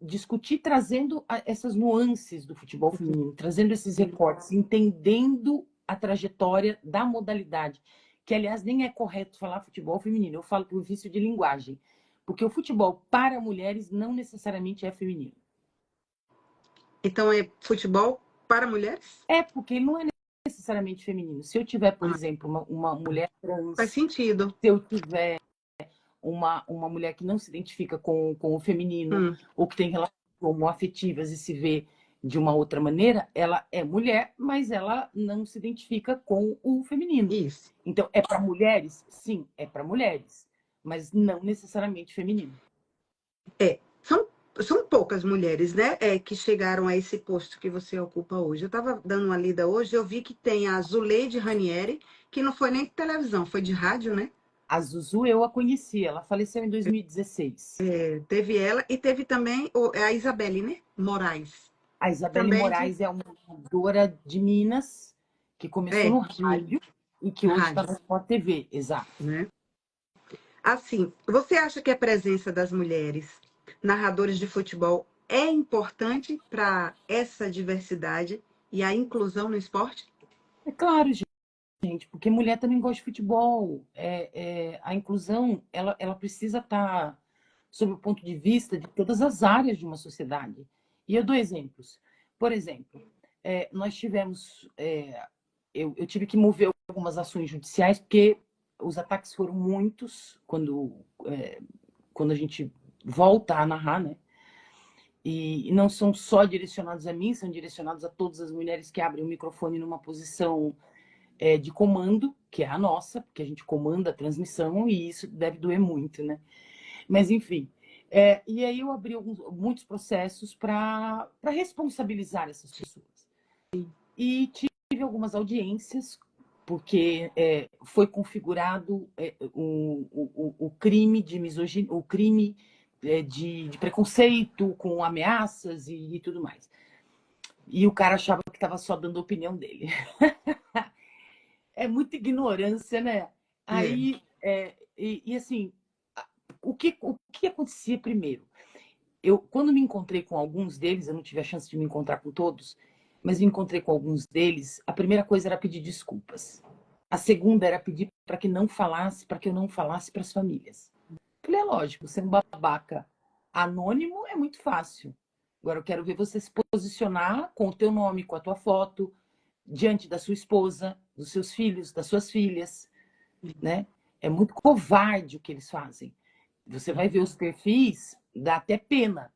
Discutir trazendo essas nuances do futebol feminino, trazendo esses recortes, entendendo a trajetória da modalidade, que, aliás, nem é correto falar futebol feminino, eu falo por vício de linguagem, porque o futebol para mulheres não necessariamente é feminino. Então, é futebol para mulheres? Porque ele não é necessariamente feminino. Se eu tiver, por exemplo, uma mulher trans... Faz sentido. Se eu tiver uma mulher que não se identifica com o feminino, ou que tem relações homoafetivas e se vê de uma outra maneira, ela é mulher, mas ela não se identifica com o feminino. Isso. Então, é para mulheres? Sim, é para mulheres, mas não necessariamente feminino. São poucas mulheres, né, que chegaram a esse posto que você ocupa hoje. Eu estava dando uma lida hoje, eu vi que tem a Zuleide Ranieri, que não foi nem de televisão, foi de rádio, né? A Zuzu eu a conheci, ela faleceu em 2016. Teve ela e teve também a Isabelle, né? Moraes. A Isabelle Moraes é uma narradora de Minas, que começou no rádio e que hoje está na Sport TV, exato. Né? Assim, você acha que a presença das mulheres narradoras de futebol é importante para essa diversidade e a inclusão no esporte? É claro, gente, porque mulher também gosta de futebol. A inclusão, ela precisa estar sob o ponto de vista de todas as áreas de uma sociedade. E eu dou exemplos. Por exemplo, nós tivemos eu tive que mover algumas ações judiciais, porque os ataques foram muitos quando a gente volta a narrar, né? E não são só direcionados a mim, são direcionados a todas as mulheres que abrem o microfone numa posição de comando, que é a nossa, porque a gente comanda a transmissão e isso deve doer muito, né? Mas, enfim. E aí eu abri muitos processos para responsabilizar essas pessoas. E tive algumas audiências, porque foi configurado o crime de misoginia, o crime de preconceito com ameaças e tudo mais. E o cara achava que estava só dando a opinião dele. É muita ignorância, né? Aí, assim, o que acontecia primeiro? Quando me encontrei com alguns deles, eu não tive a chance de me encontrar com todos, mas me encontrei com alguns deles, a primeira coisa era pedir desculpas. A segunda era pedir para que eu não falasse para as famílias. Falei, é lógico, sendo babaca anônimo é muito fácil. Agora eu quero ver você se posicionar com o teu nome, com a tua foto, diante da sua esposa, dos seus filhos, das suas filhas, né? É muito covarde o que eles fazem. Você vai ver os perfis, dá até pena.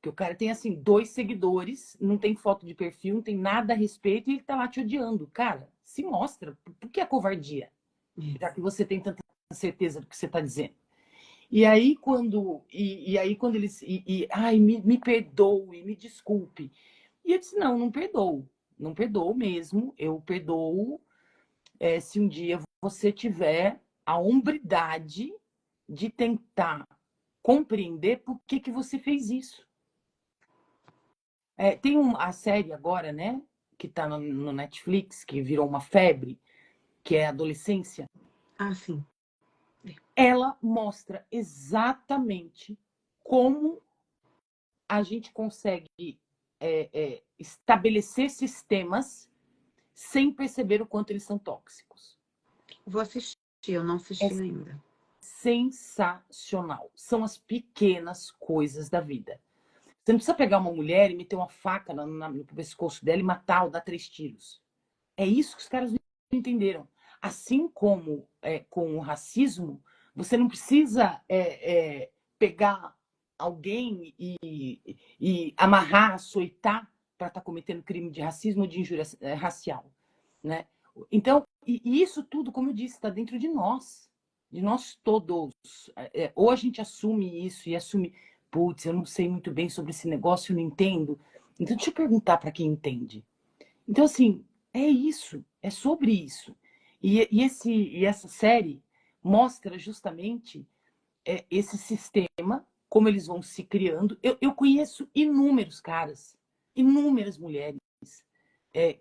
Que o cara tem, assim, 2 seguidores, não tem foto de perfil, não tem nada a respeito e ele tá lá te odiando. Cara, se mostra. Por que a covardia? Já que você tem tanta certeza do que você tá dizendo. E aí, quando eles... ai, me perdoe, me desculpe. E eu disse, não perdoo. Não perdoo mesmo. Eu perdoo se um dia você tiver a hombridade de tentar compreender por que você fez isso. Tem a série agora, né? Que está no Netflix, que virou uma febre, que é Adolescência. Ah, sim. Ela mostra exatamente como a gente consegue estabelecer sistemas sem perceber o quanto eles são tóxicos. Vou assistir, eu não assisti ainda. Sensacional. São as pequenas coisas da vida. Você não precisa pegar uma mulher e meter uma faca no pescoço dela e matar ou dar 3 tiros. É isso que os caras não entenderam. Assim como com o racismo, você não precisa pegar alguém e amarrar, açoitar para estar cometendo crime de racismo ou de injúria racial. Né? Então, e isso tudo, como eu disse, está dentro de nós todos. Ou a gente assume isso e assume, putz, eu não sei muito bem sobre esse negócio, eu não entendo. Então, deixa eu perguntar para quem entende. Então, assim, é isso, é sobre isso. E essa série mostra justamente esse sistema, como eles vão se criando. Eu conheço inúmeros caras, inúmeras mulheres,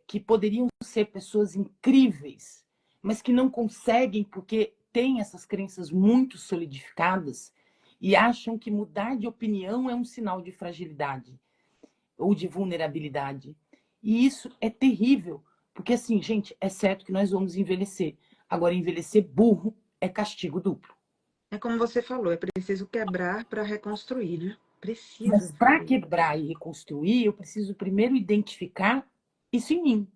que poderiam ser pessoas incríveis, mas que não conseguem porque têm essas crenças muito solidificadas e acham que mudar de opinião é um sinal de fragilidade ou de vulnerabilidade. E isso é terrível, porque assim, gente, é certo que nós vamos envelhecer. Agora, envelhecer burro é castigo duplo. É como você falou, é preciso quebrar para reconstruir, né? Mas Precisa. para quebrar e reconstruir, eu preciso primeiro identificar isso em mim.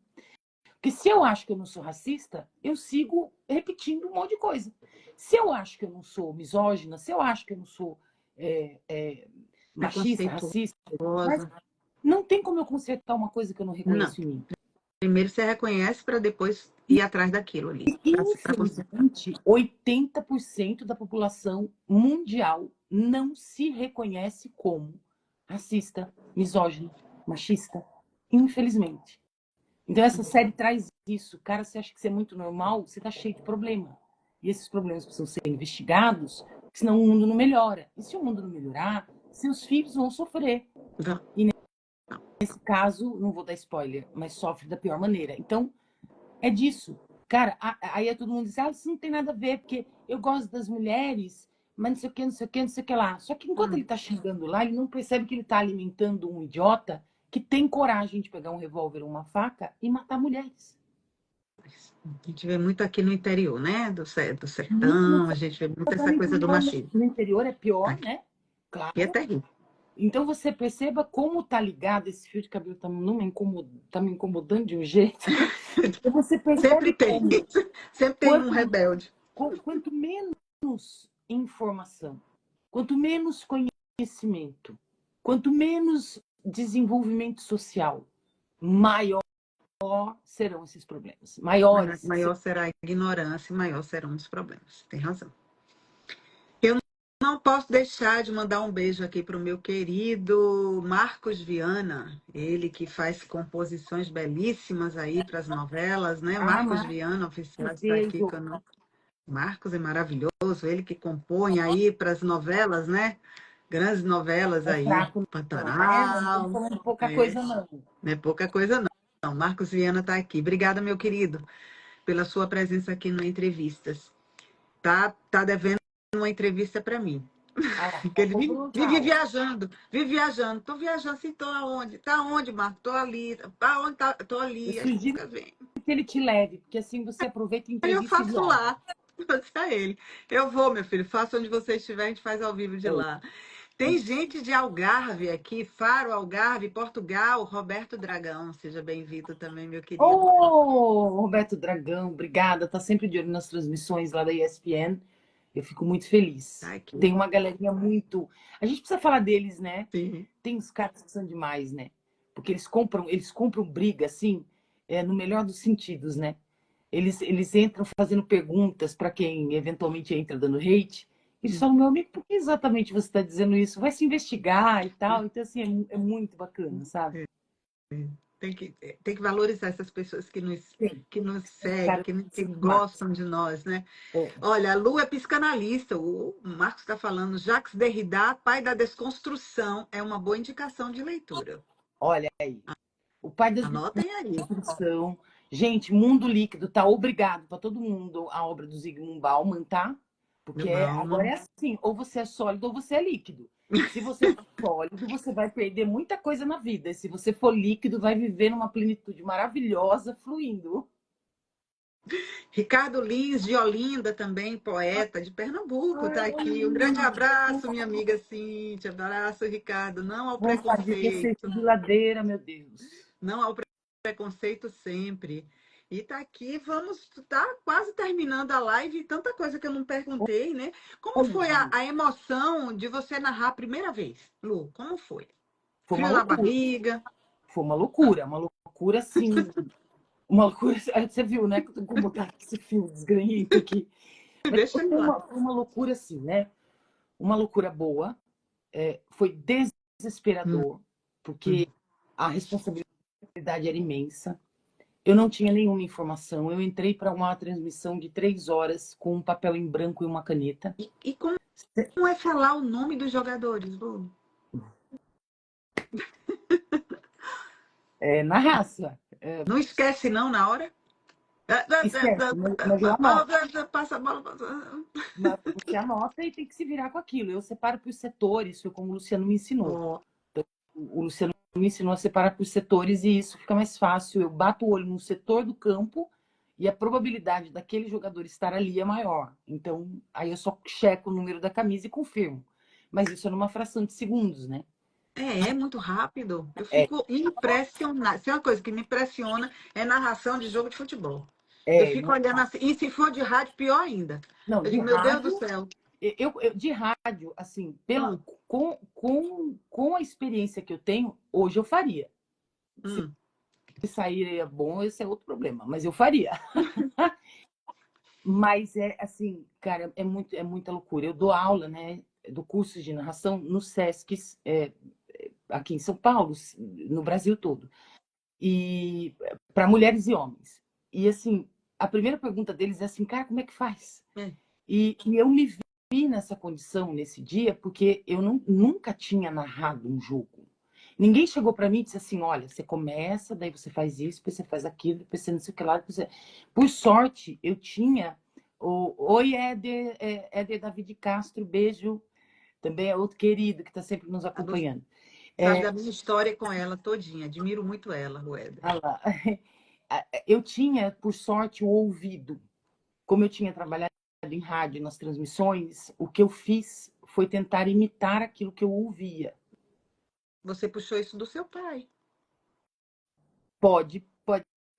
Porque se eu acho que eu não sou racista, eu sigo repetindo um monte de coisa. Se eu acho que eu não sou misógina, se eu acho que eu não sou machista, racista, mas não tem como eu consertar uma coisa que eu não Não. reconheço em mim. Primeiro você reconhece para depois ir atrás daquilo ali. E, infelizmente, 80% da população mundial não se reconhece como racista, misógino, machista. Infelizmente. Então, essa série traz isso. Cara, você acha que isso é muito normal? Você está cheio de problema. E esses problemas precisam ser investigados, senão o mundo não melhora. E se o mundo não melhorar, seus filhos vão sofrer. E nesse caso, não vou dar spoiler, mas sofre da pior maneira. Então, é disso. Cara, aí todo mundo diz, isso não tem nada a ver, porque eu gosto das mulheres, mas não sei o que, não sei o que, não sei o que lá. Só que enquanto ele tá chegando lá, ele não percebe que ele tá alimentando um idiota que tem coragem de pegar um revólver ou uma faca e matar mulheres. A gente vê muito aqui no interior, né? Do sertão, a gente vê muito essa coisa do machismo. No interior é pior, né? Claro. E é terrível. Então você perceba como tá ligado, esse fio de cabelo tá me incomodando de um jeito. Então você Sempre percebe tem. como Sempre tem um quanto, rebelde. quanto menos informação, quanto menos conhecimento, quanto menos desenvolvimento social, maior serão esses problemas. Maiores. Maior será a ignorância, maior serão os problemas. Tem razão. Eu não posso deixar de mandar um beijo aqui para o meu querido Marcos Viana, ele que faz composições belíssimas aí para as novelas, né? Ah, Marcos Marcos, Viana, oficial, está aqui beijo. conosco. Marcos é maravilhoso, ele que compõe aí para as novelas, né? Grandes novelas É aí, fraco, não, né? Não estamos Pantanal, falando de pouca é, coisa, não. não é pouca coisa não. Marcos Viana está aqui. Obrigada, meu querido, pela sua presença aqui no Entrevistas. Tá devendo uma entrevista para mim. Ah lá, Porque tá ele pouco não vive fala. viajando, vive viajando. Tô viajando, assim, tô aonde? Tá onde, Marco? Tô ali. Tá onde? Tá? Tô Eu ali. Aí sugiro nunca vem. que ele te leve, porque assim você aproveita a Aí eu entrevista e faço viaja. lá. Eu disse a ele. Eu vou, meu filho. Faça onde você estiver, a gente faz ao vivo de É lá. Tem isso. gente de Algarve aqui, Faro, Algarve, Portugal, Roberto Dragão. Seja bem-vindo também, meu querido. Ô, Roberto Dragão, obrigada. Tá sempre de olho nas transmissões lá da ESPN. Eu fico muito Tá feliz. aqui. Tem uma galerinha muito. A gente precisa falar deles, né? Sim. Tem os caras que são demais, né? Porque eles compram briga, assim, no melhor dos sentidos, né? Eles entram fazendo perguntas para quem eventualmente entra dando hate. Eles falam, meu amigo, por que exatamente você está dizendo isso? Vai se investigar e tal. Então, assim, é muito bacana, sabe? Tem que, tem que valorizar essas pessoas Sim, que nos os seguem, caras que são demais. gostam de nós, né? É. Olha, a Lu é psicanalista, o Marcos está falando, Jacques Derrida, pai da desconstrução, é uma boa indicação de leitura. Olha aí, o pai da Anotem aí. desconstrução. Gente, Mundo Líquido tá obrigado para todo mundo a obra do Zygmunt Bauman, tá? Do Porque agora Bauman. é assim, ou você é sólido ou você é líquido. Se você for sólido, você vai perder muita coisa na vida. E se você for líquido, vai viver numa plenitude maravilhosa, fluindo. Ricardo Lins, de Olinda também, poeta de Pernambuco, está aqui. Um grande abraço, minha amiga Cíntia. Abraço, Ricardo. Não ao Vontade de descer preconceito. de ladeira, meu Deus. Não ao preconceito sempre. E tá aqui, tá quase terminando a live, e tanta coisa que eu não perguntei, né? Como Olha, foi a emoção de você narrar a primeira vez, Lu? Como foi? foi uma Frio na loucura. barriga? Foi uma loucura assim. Uma loucura. Você viu, né? Como tá esse fio desgranhento aqui. Mas Deixa ele lá. foi uma loucura assim, né? Uma loucura boa. Foi Hum, desesperador, hum. porque a responsabilidade era imensa. Eu não tinha nenhuma informação. Eu entrei para uma transmissão de 3 horas com um papel em branco e uma caneta. E como é falar o nome dos jogadores, Lu? Na raça. Não esquece, não, na hora? Esquece, mas eu anoto. Passa a bola. Mas você anota e tem que se virar com aquilo. Eu separo por setores, foi como o Luciano me ensinou. Oh, O Luciano me ensinou a separar por setores e isso fica mais fácil. Eu bato o olho no setor do campo e a probabilidade daquele jogador estar ali é maior. Então, aí eu só checo o número da camisa e confirmo. Mas isso é numa fração de segundos, né? é muito rápido. Eu É, fico impressionada. Se é uma coisa que me impressiona é narração de jogo de futebol. Eu é fico muito olhando assim, rápido. e se for de rádio, pior ainda. Não, Eu de digo, meu Deus do rádio, céu. de rádio, assim, Hum, com a experiência que eu tenho, hoje eu faria. hum. Se sair é bom, esse é outro problema, mas eu faria. Mas é assim, cara, é muita loucura. Eu dou aula, né, do curso de narração no SESC, aqui em São Paulo, no Brasil todo, e para mulheres e homens. E assim, a primeira pergunta deles é assim, cara, como é que faz? É. E eu me vi nessa condição nesse dia porque eu nunca tinha narrado um jogo. Ninguém chegou para mim e disse assim, olha, você começa, daí você faz isso, depois você faz aquilo, depois você não sei o que lá. Depois você... Por sorte, eu tinha Oi, Éder David Castro, beijo. Também é outro querido que está sempre nos Você acompanhando. sabe da minha história com ela todinha. Admiro muito ela, Rueda. Ah lá. Eu tinha, por sorte, o ouvido. Como eu tinha trabalhado em rádio nas transmissões, o que eu fiz foi tentar imitar aquilo que eu ouvia. Você puxou isso do seu pai. Pode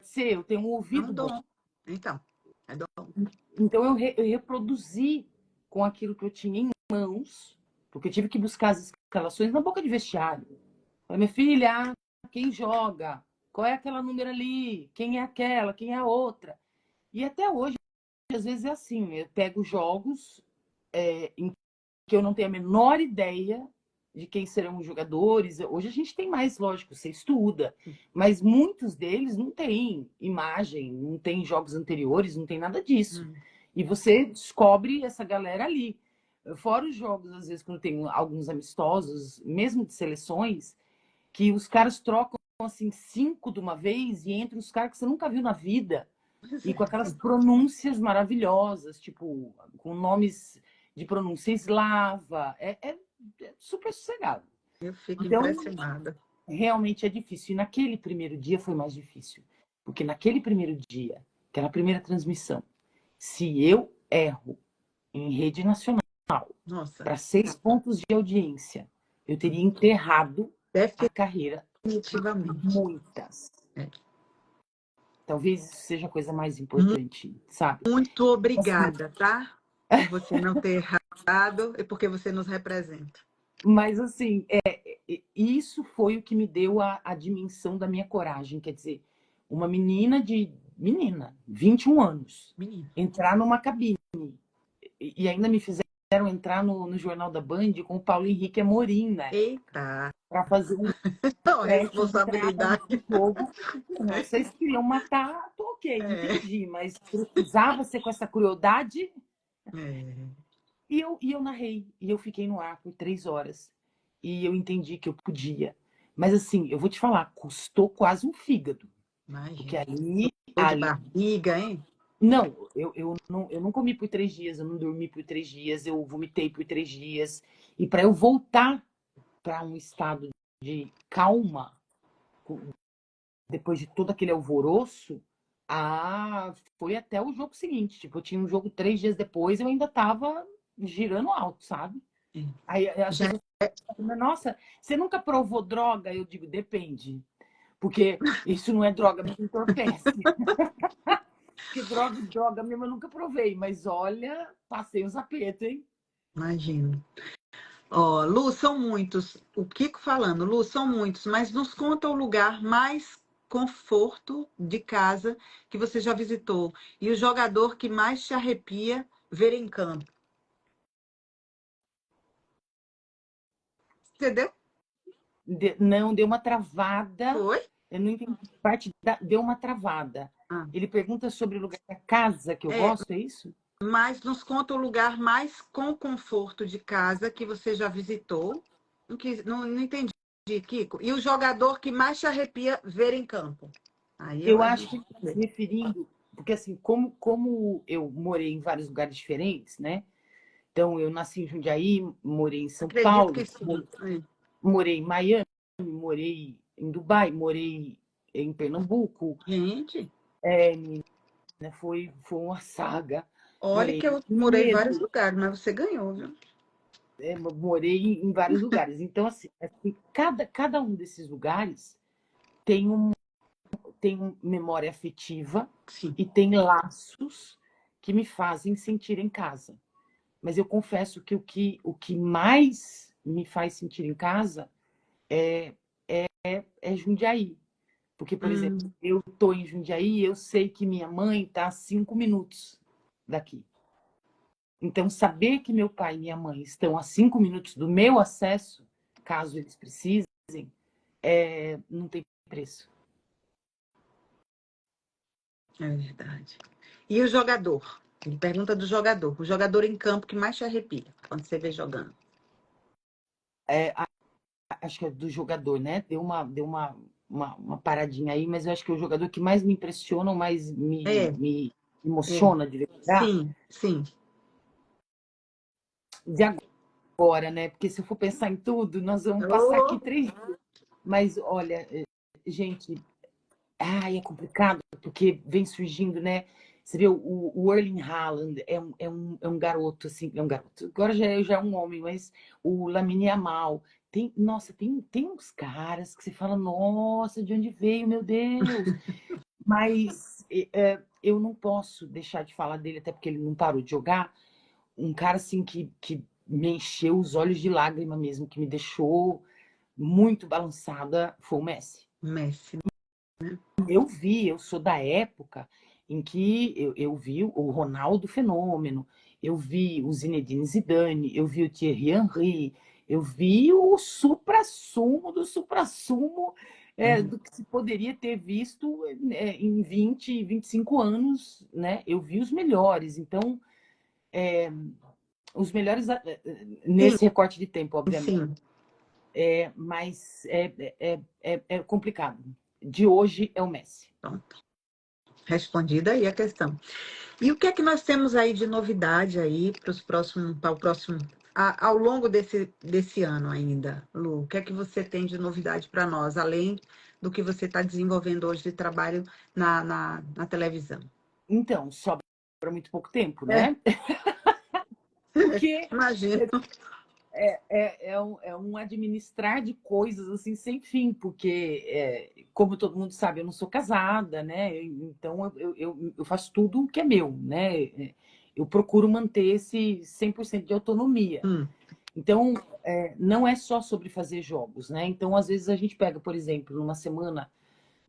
ser, eu tenho um É ouvido um bom. dom. Então, é dom. Então eu reproduzi com aquilo que eu tinha em mãos, porque eu tive que buscar as escalações na boca de vestiário. Falei, minha filha, quem joga? Qual é aquela número ali? Quem é aquela? Quem é a outra? E até hoje, às vezes é assim, eu pego jogos em que eu não tenho a menor ideia de quem serão os jogadores. Hoje a gente tem mais, lógico, você estuda, mas muitos deles não têm imagem, não tem jogos anteriores, não tem nada disso. E você descobre essa galera ali. Fora os jogos, às vezes, quando tem alguns amistosos, mesmo de seleções, que os caras trocam assim 5 de uma vez e entram os caras que você nunca viu na vida. E com aquelas pronúncias maravilhosas, tipo, com nomes de pronúncia eslava. É super sossegado. Eu fico Então, impressionada. realmente é difícil. E naquele primeiro dia foi mais difícil. Porque naquele primeiro dia, aquela primeira transmissão, se eu erro em rede nacional Nossa, para 6 pontos de audiência, eu teria enterrado a carreira de definitivamente. muitas. É. Talvez isso seja a coisa mais importante, sabe? Muito Assim, obrigada, tá? Por você não ter errado e porque você nos representa. mas assim, isso foi o que me deu a dimensão da minha coragem. Quer dizer, uma menina, 21 anos, Menina. entrar numa cabine e ainda me fizeram entrar no Jornal da Band com o Paulo Henrique Amorim, né? Eita, Para fazer um não, teste, uma entrada no responsabilidade. jogo. Vocês queriam matar, tô ok, É, entendi, mas precisava ser com essa crueldade. é, E eu narrei, e eu fiquei no ar por 3 horas. E eu entendi que eu podia. Mas assim, eu vou te falar, custou quase um fígado. Porque imagina. ali, Dor de ali barriga, hein? não, eu não comi por 3 dias, eu não dormi por 3 dias, eu vomitei por 3 dias. E para eu voltar para um estado de calma, depois de todo aquele alvoroço, foi até o jogo seguinte. Tipo, eu tinha um jogo 3 dias depois, eu ainda tava girando alto, sabe? É. Aí as Já pessoas falam, nossa, você nunca provou droga? Eu digo, depende. Porque isso não é droga, me entorpece. Porque droga mesmo eu nunca provei. Mas olha, passei os apertos, hein? imagino. Ó, Lu, são muitos. O Kiko falando, Lu, são muitos, mas nos conta o lugar mais conforto de casa que você já visitou e o jogador que mais te arrepia ver em campo. Entendeu? Não, deu uma travada. Foi? Eu não entendi. Deu uma travada. Ah, Ele pergunta sobre o lugar da casa que eu é, gosto, é isso? mas nos conta o lugar mais com conforto de casa que você já visitou. Não entendi, Kiko. E o jogador que mais te arrepia ver em campo. Aí eu Eu a acho que gente. ele está se referindo, porque assim, como eu morei em vários lugares diferentes, né? Então, eu nasci em Jundiaí, morei em São Acredito que Paulo, sim. É. morei em Miami, morei em Dubai, morei em Pernambuco, Gente, né? Foi uma saga. olha Morei que eu em morei em vários Penedo, lugares, mas você ganhou, viu? morei em vários lugares. Então, assim, cada um desses lugares tem, tem memória afetiva Sim. e tem laços que me fazem sentir em casa. Mas eu confesso que o que mais me faz sentir em casa é Jundiaí. Porque, por exemplo, Hum, eu estou em Jundiaí e eu sei que minha mãe está a 5 minutos daqui. Então, saber que meu pai e minha mãe estão a 5 minutos do meu acesso, caso eles precisem, não tem preço. é verdade. E o jogador? Ele pergunta do jogador. O jogador em campo que mais te arrepia quando você vê jogando. Acho que é do jogador, né? Deu uma paradinha aí, mas eu acho que é o jogador que mais me impressiona, ou mais me, É, me é. emociona de verdade, Sim, sim. de agora, né? Porque se eu for pensar em tudo, nós vamos passar aqui Oh, 3 dias. Mas, olha, gente, é complicado, porque vem surgindo, né? Você vê, o Erling Haaland é um garoto, assim, é um garoto. Agora já é um homem, mas o Lamine Yamal. Nossa, tem uns caras que você fala, nossa, de onde veio, meu Deus? Mas eu não posso deixar de falar dele, até porque ele não parou de jogar. Um cara, assim, que me encheu os olhos de lágrima mesmo, que me deixou muito balançada, foi o Messi. Messi. Eu sou da época em que eu vi o Ronaldo Fenômeno, eu vi o Zinedine Zidane, eu vi o Thierry Henry, eu vi o suprassumo do suprassumo do que se poderia ter visto em 20, 25 anos, né? Eu vi os melhores, então, os melhores nesse recorte de tempo, obviamente. Sim. Mas é complicado. De hoje é o Messi. Pronto. Respondida aí a questão. E o que é que nós temos aí de novidade aí para o próximo, ao longo desse ano ainda, Lu? O que é que você tem de novidade para nós, além do que você está desenvolvendo hoje de trabalho na televisão? Então, sobra muito pouco tempo, É, né? Porque imagino. é um administrar de coisas assim sem fim, porque, como todo mundo sabe, eu não sou casada, né? Então eu faço tudo o que é meu, né? Eu procuro manter esse 100% de autonomia. Hum, Então, não é só sobre fazer jogos, né? Então, às vezes a gente pega, por exemplo, numa semana,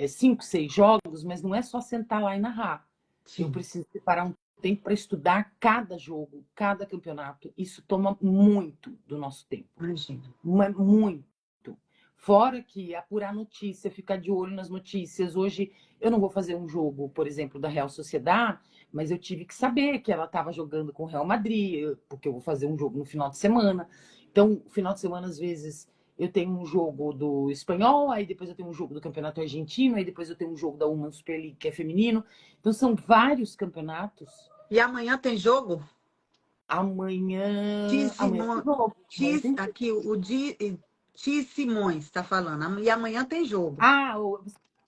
5, 6 jogos, mas não é só sentar lá e narrar. Eu sim, preciso separar um tempo para estudar cada jogo, cada campeonato. Isso toma muito do nosso tempo. imagino. Muito. Fora que apurar notícia, ficar de olho nas notícias. Hoje eu não vou fazer um jogo, por exemplo, da Real Sociedad, mas eu tive que saber que ela estava jogando com o Real Madrid, porque eu vou fazer um jogo no final de semana. Então, no final de semana, às vezes, eu tenho um jogo do espanhol, aí depois eu tenho um jogo do campeonato argentino, aí depois eu tenho um jogo da Women's Super League, que é feminino. Então, são vários campeonatos. E amanhã tem jogo? Amanhã tem jogo. Amanhã tem jogo. Aqui, Ti Simões está falando. E amanhã tem jogo.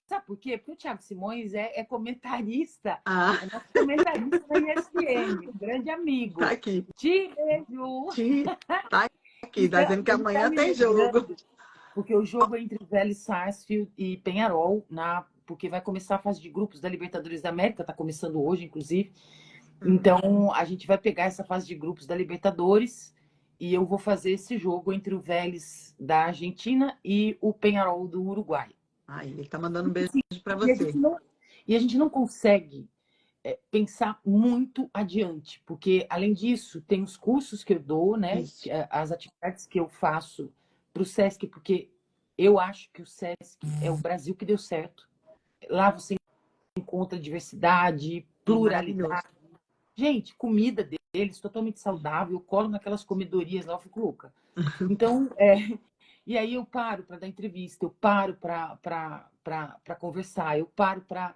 Sabe por quê? Porque o Thiago Simões é comentarista, Ah, é nosso comentarista da ESPN, um grande tá amigo. aqui. Te beijo! Ti, tá aqui, tá Então, dizendo que ele está amanhã me tem jogo. lembrando, porque o jogo é entre Vélez Sarsfield e Peñarol, porque vai começar a fase de grupos da Libertadores da América, está começando hoje, inclusive. Então, a gente vai pegar essa fase de grupos da Libertadores e eu vou fazer esse jogo entre o Vélez da Argentina e o Peñarol do Uruguai. Aí, ele tá mandando um beijo para E a você. gente não consegue pensar muito adiante, porque, além disso, tem os cursos que eu dou, né? Isso. As atividades que eu faço para o SESC, porque eu acho que o SESC é o Brasil que deu certo. Lá você encontra diversidade, Maravilhoso. pluralidade. Gente, comida deles totalmente saudável, eu colo naquelas comedorias lá, eu fico louca. Então, e aí eu paro para dar entrevista, eu paro para conversar, eu paro para,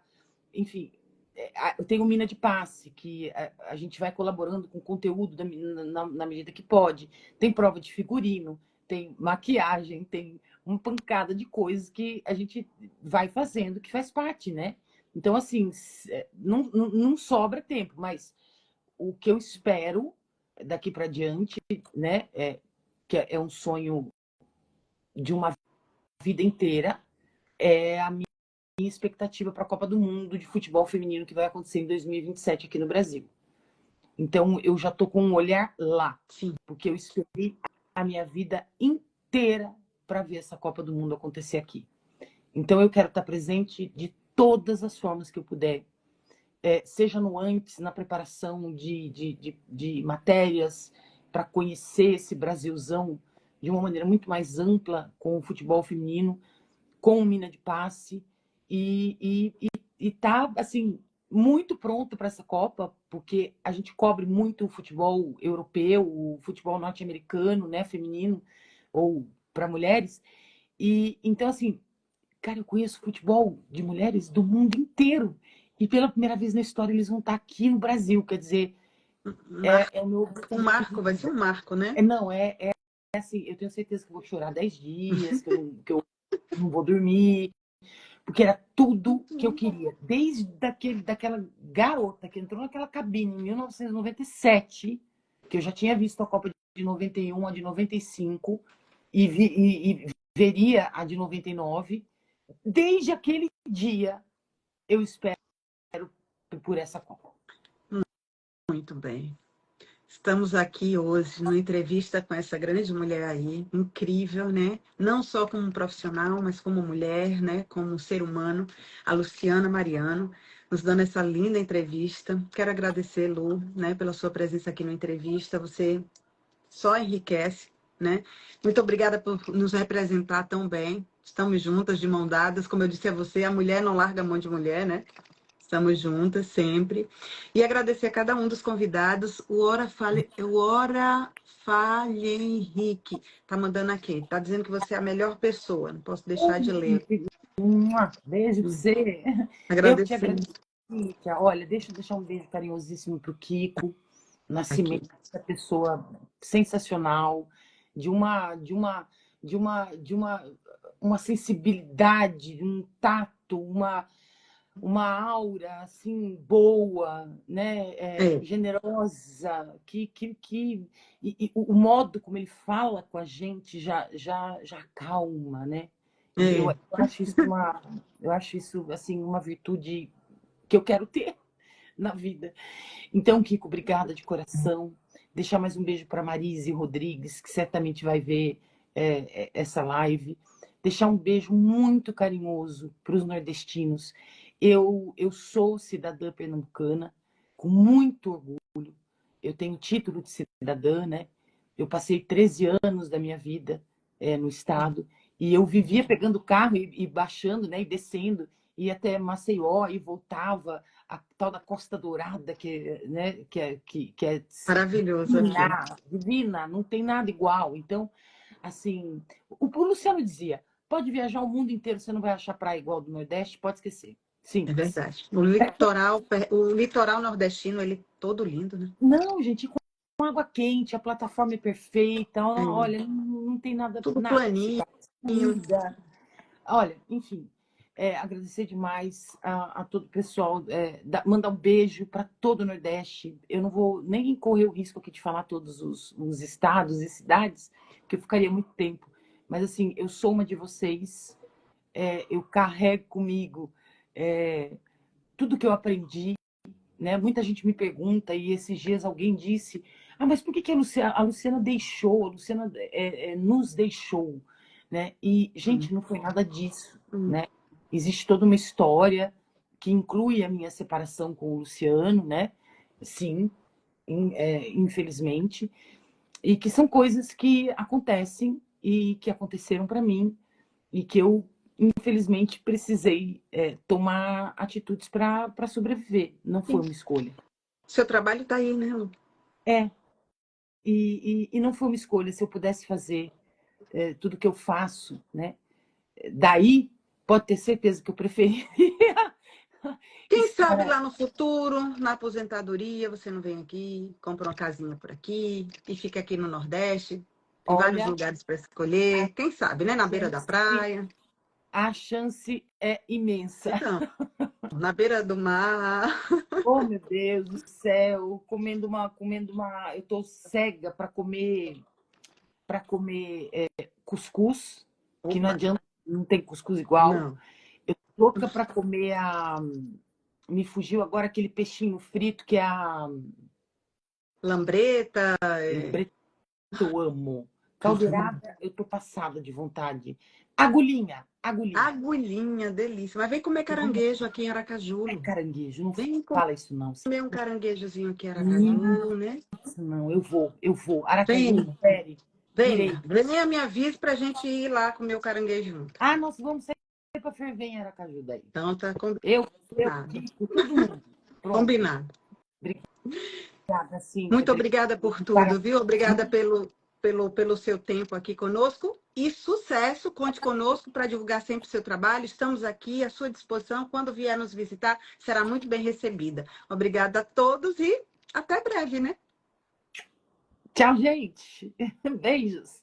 enfim, eu tenho mina de passe, que a gente vai colaborando com conteúdo na medida que pode. Tem prova de figurino, tem maquiagem, tem uma pancada de coisas que a gente vai fazendo, que faz parte, né? Então, assim, não sobra tempo, mas o que eu espero daqui para diante, né, que é um sonho de uma vida inteira, é a minha expectativa para a Copa do Mundo de futebol feminino que vai acontecer em 2027 aqui no Brasil. Então, eu já estou com um olhar lá, Sim. porque eu esperei a minha vida inteira para ver essa Copa do Mundo acontecer aqui. Então, eu quero estar presente de todas as formas que eu puder, seja no antes, na preparação de matérias, para conhecer esse Brasilzão de uma maneira muito mais ampla com o futebol feminino, com mina de passe, e tá, assim, muito pronto para essa Copa, porque a gente cobre muito o futebol europeu, o futebol norte-americano, né, feminino, ou para mulheres. E então, assim, cara, eu conheço futebol de mulheres do mundo inteiro. E pela primeira vez na história eles vão estar aqui no Brasil. Quer dizer, é o meu Um objetivo de marco, vai ser vida. um marco, né? Não, assim, eu tenho certeza que eu vou chorar 10 dias, que eu não vou dormir, Porque era tudo que eu queria. Desde daquela garota que entrou naquela cabine em 1997, que eu já tinha visto a Copa de 91, a de 95, e veria a de 99. Desde aquele dia, eu espero por essa Copa. Muito bem. Estamos aqui hoje numa entrevista com essa grande mulher aí, incrível, né? Não só como profissional, mas como mulher, né? Como ser humano, a Luciana Mariano, nos dando essa linda entrevista. Quero agradecer, Lu, né, pela sua presença aqui na entrevista. Você só enriquece, né? Muito obrigada por nos representar tão bem. Estamos juntas, de mão dadas. Como eu disse a você, a mulher não larga a mão de mulher, né? Estamos juntas sempre. E agradecer a cada um dos convidados. O Ora Fale Henrique está mandando aqui. Está dizendo que você é a melhor pessoa. Não posso deixar de ler. Beijo pra você. Eu que te Agradecer. agradeço, Cíntia. Olha, deixa eu deixar um beijo carinhosíssimo pro Kiko Aqui. Nascimento, essa pessoa sensacional, de uma sensibilidade, um tato, uma aura assim boa, né, É, generosa, e o modo como ele fala com a gente já calma, né? E é. eu acho isso assim uma virtude que eu quero ter na vida. Então, Kiko, obrigada de coração. Deixar mais um beijo para Marise Rodrigues, que certamente vai ver essa live. Deixar um beijo muito carinhoso para os nordestinos. Eu sou cidadã pernambucana, com muito orgulho. Eu tenho título de cidadã, né? Eu passei 13 anos da minha vida no estado e eu vivia pegando o carro e baixando, né? E descendo, ia até Maceió e voltava, a tal da Costa Dourada, né? que é Maravilhoso aqui. divina, divina, não tem nada igual. Então, assim, o Luciano dizia, pode viajar o mundo inteiro, você não vai achar praia igual do Nordeste, pode esquecer. É Simples. verdade. O litoral nordestino, ele é todo lindo, né? Não, gente, com água quente, a plataforma é perfeita, É. olha, não tem nada, Tudo nada. planinho. Comida. Olha, enfim, agradecer demais a todo o pessoal, mandar um beijo para todo o Nordeste. Eu não vou nem correr o risco aqui de falar todos os estados e cidades, que eu ficaria muito tempo. Mas, assim, eu sou uma de vocês, eu carrego comigo tudo que eu aprendi, né? Muita gente me pergunta, e esses dias alguém disse: ah, mas por que a Luciana deixou, a Luciana nos deixou? Né? E, gente, não foi nada disso. Hum. Né? Existe toda uma história que inclui a minha separação com o Luciano, né? Sim, infelizmente, e que são coisas que acontecem e que aconteceram para mim e que eu, infelizmente, precisei tomar atitudes para sobreviver. Não foi Sim. uma escolha. Seu trabalho está aí, né, Lu? É, e não foi uma escolha. Se eu pudesse fazer tudo que eu faço, né? Daí, pode ter certeza que eu preferia Quem sabe estar. lá no futuro, na aposentadoria, você não vem aqui, compra uma casinha por aqui e fica aqui no Nordeste. Tem vários Olha, lugares para escolher. Quem sabe, né? Na beira da chance, praia. a chance é imensa. Então, na beira do mar. Oh, meu Deus do céu, comendo uma. Eu tô cega para comer cuscuz, que não Opa, adianta, não tem cuscuz igual. não. Eu tô louca para comer me fugiu agora aquele peixinho frito que é a Lambreta, lembrete, eu amo. Caldeirada, eu tô passada de vontade. Agulhinha, agulhinha. agulhinha, delícia. Mas vem comer caranguejo aqui em Aracaju, É Lu. caranguejo, não Vem fala isso não. comer um caranguejozinho aqui em Menina, Aracaju, né? não, eu vou. Aracaju, Vem, sério, irei. venha. Venha, me avise pra gente ir lá comer o caranguejo junto. Ah, nós vamos sair para ferver em Aracaju daí. Então tá Eu, combinado. Kiko, todo mundo. Pronto. Combinado. Obrigada, Cíntia. Muito obrigada por tudo, viu? Obrigada pelo seu tempo aqui conosco e sucesso. Conte conosco para divulgar sempre o seu trabalho. Estamos aqui à sua disposição. Quando vier nos visitar, será muito bem recebida. Obrigada a todos e até breve, né? Tchau, gente. Beijos.